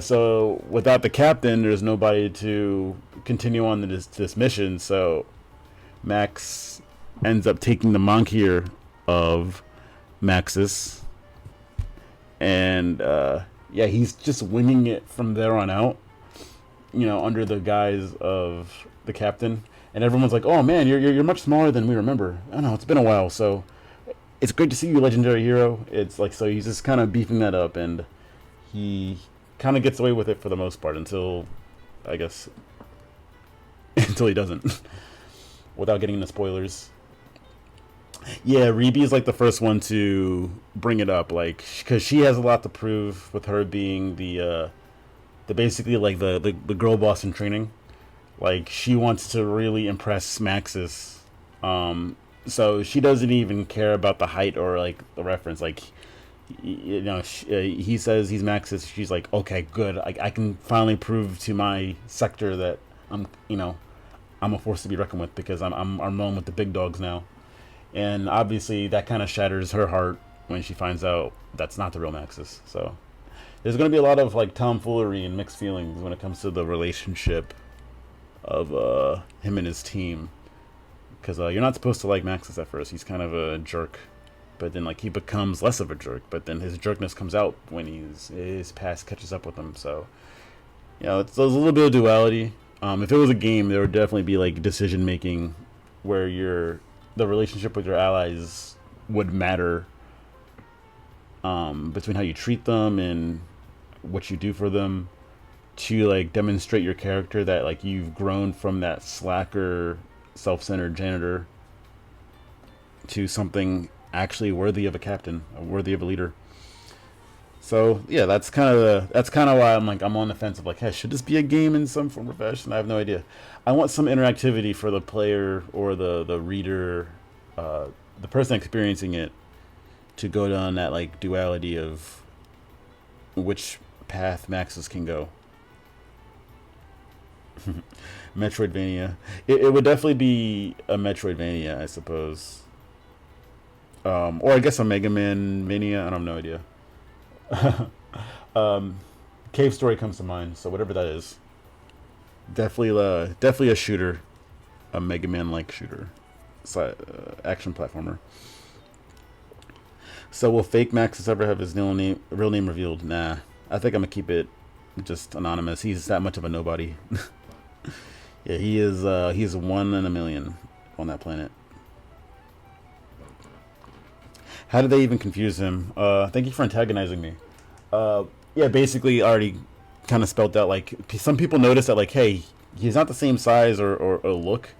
So without the captain, there's nobody to continue on this mission. So Max ends up taking the Monkey of Maxxis, and yeah, he's just winging it from there on out, under the guise of the captain. And everyone's like, "Oh man, you're much smaller than we remember." I know, it's been a while, so it's great to see you, legendary hero. It's like, so he's just kind of beefing that up, and he kind of gets away with it for the most part until, I guess, until he doesn't. Without getting into spoilers. Yeah, Reebi is like the first one to bring it up, like, because she has a lot to prove with her being the basically like the girl boss in training. Like, she wants to really impress Maxxis, so she doesn't even care about the height or like the reference. Like, he says he's Maxxis. She's like, okay, good. I can finally prove to my sector that I'm a force to be reckoned with, because I'm known with the big dogs now. And obviously that kind of shatters her heart when she finds out that's not the real Maxxis. So there's going to be a lot of like tomfoolery and mixed feelings when it comes to the relationship of him and his team, because you're not supposed to like Maxxis at first. He's kind of a jerk, but then like he becomes less of a jerk, but then his jerkness comes out when his past catches up with him. So there's a little bit of duality. If it was a game, there would definitely be like decision making where the relationship with your allies would matter, between how you treat them and what you do for them, to like demonstrate your character that like you've grown from that slacker, self-centered janitor to something actually worthy of a captain, worthy of a leader. So yeah, that's kind of why I'm on the fence of like, hey, should this be a game in some form or fashion? I have no idea. I want some interactivity for the player or the reader, the person experiencing it, to go down that like duality of which path Maxxis can go. Metroidvania. It would definitely be a Metroidvania, I suppose. Or I guess a Mega Man Mania. I have no idea. Cave Story comes to mind, so whatever that is. Definitely a shooter. A Mega Man-like shooter. Action platformer. So will fake Maxxis ever have his real name revealed? Nah. I think I'm gonna keep it just anonymous. He's that much of a nobody. Yeah, he is. He's 1 in a million on that planet. How did they even confuse him? Thank you for antagonizing me. Yeah, basically already kind of spelled out, like, some people notice that, like, hey, he's not the same size or look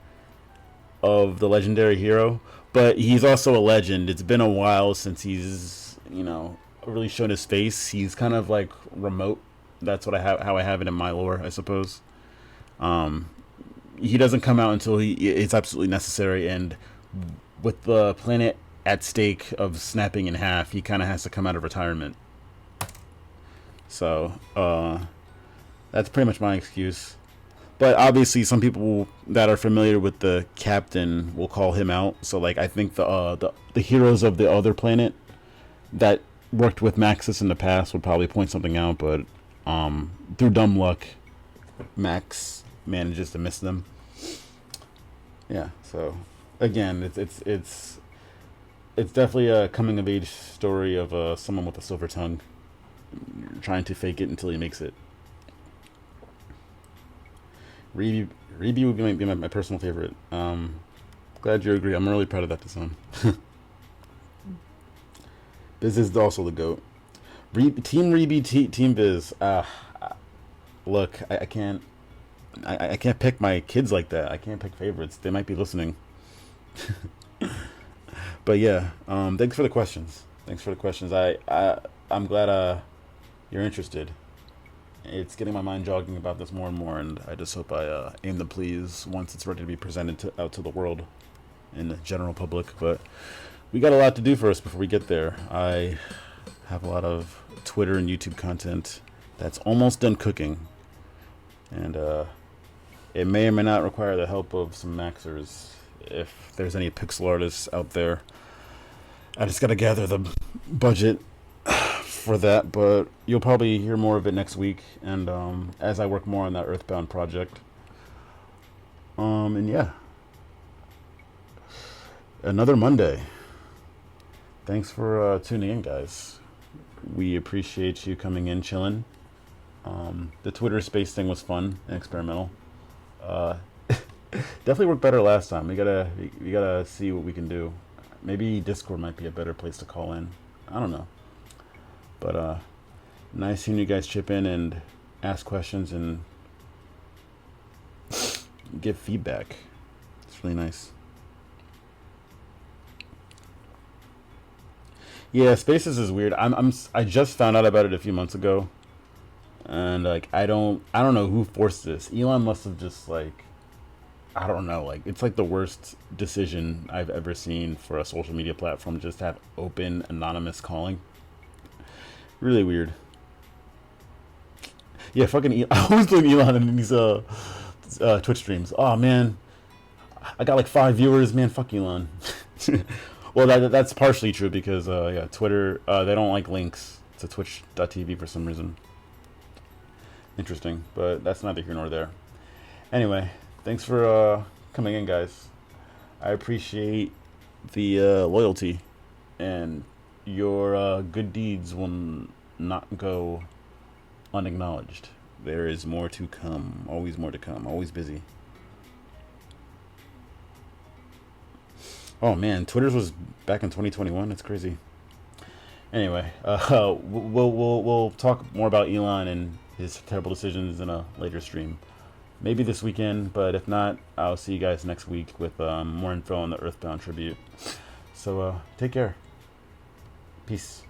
of the legendary hero, but he's also a legend. It's been a while since he's, you know, really shown his face. He's kind of like remote. That's what I have, how I have it in my lore, I suppose. He doesn't come out until it's absolutely necessary, and with the planet at stake of snapping in half, he kind of has to come out of retirement. So that's pretty much my excuse. But obviously, some people that are familiar with the captain will call him out. So, like, I think the heroes of the other planet that worked with Maxxis in the past would probably point something out. But through dumb luck, Max manages to miss them. Yeah. So again, it's definitely a coming of age story of someone with a silver tongue trying to fake it until he makes it. Reeby would be my personal favorite. Glad you agree. I'm really proud of that design. Biz is also the GOAT. Team Reeby, Team Biz. Look, I can't pick my kids like that. I can't pick favorites. They might be listening. But yeah, thanks for the questions. I'm glad you're interested. It's getting my mind jogging about this more and more, and I just hope I aim to please once it's ready to be presented out to the world and the general public. But we got a lot to do first before we get there. I have a lot of Twitter and YouTube content that's almost done cooking, and it may or may not require the help of some Maxers. If there's any pixel artists out there, I just got to gather the budget for that, but you'll probably hear more of it next week, and as I work more on that Earthbound project. And yeah, another Monday. Thanks for tuning in, guys. We appreciate you coming in, chilling. The Twitter space thing was fun and experimental. Definitely worked better last time. We gotta see what we can do. Maybe Discord might be a better place to call in. I don't know. But nice seeing you guys chip in and ask questions and give feedback. It's really nice. Yeah, Spaces is weird. I just found out about it a few months ago, and like I don't know who forced this. Elon must have just, like, I don't know, like, it's like the worst decision I've ever seen for a social media platform, just to have open anonymous calling. Really weird. Yeah, fucking I was doing Elon in these Twitch streams. Oh man, I got like 5 viewers. Man, fuck Elon. Well, that's partially true because yeah, Twitter, they don't like links to twitch.tv for some reason. Interesting, but that's neither here nor there. Anyway, thanks for coming in, guys. I appreciate the loyalty, and your good deeds will not go unacknowledged. There is more to come. Always more to come. Always busy. Oh man, Twitter's was back in 2021. That's crazy. Anyway, we'll talk more about Elon and his terrible decisions in a later stream. Maybe this weekend, but if not, I'll see you guys next week with more info on the Earthbound tribute. So take care. Peace.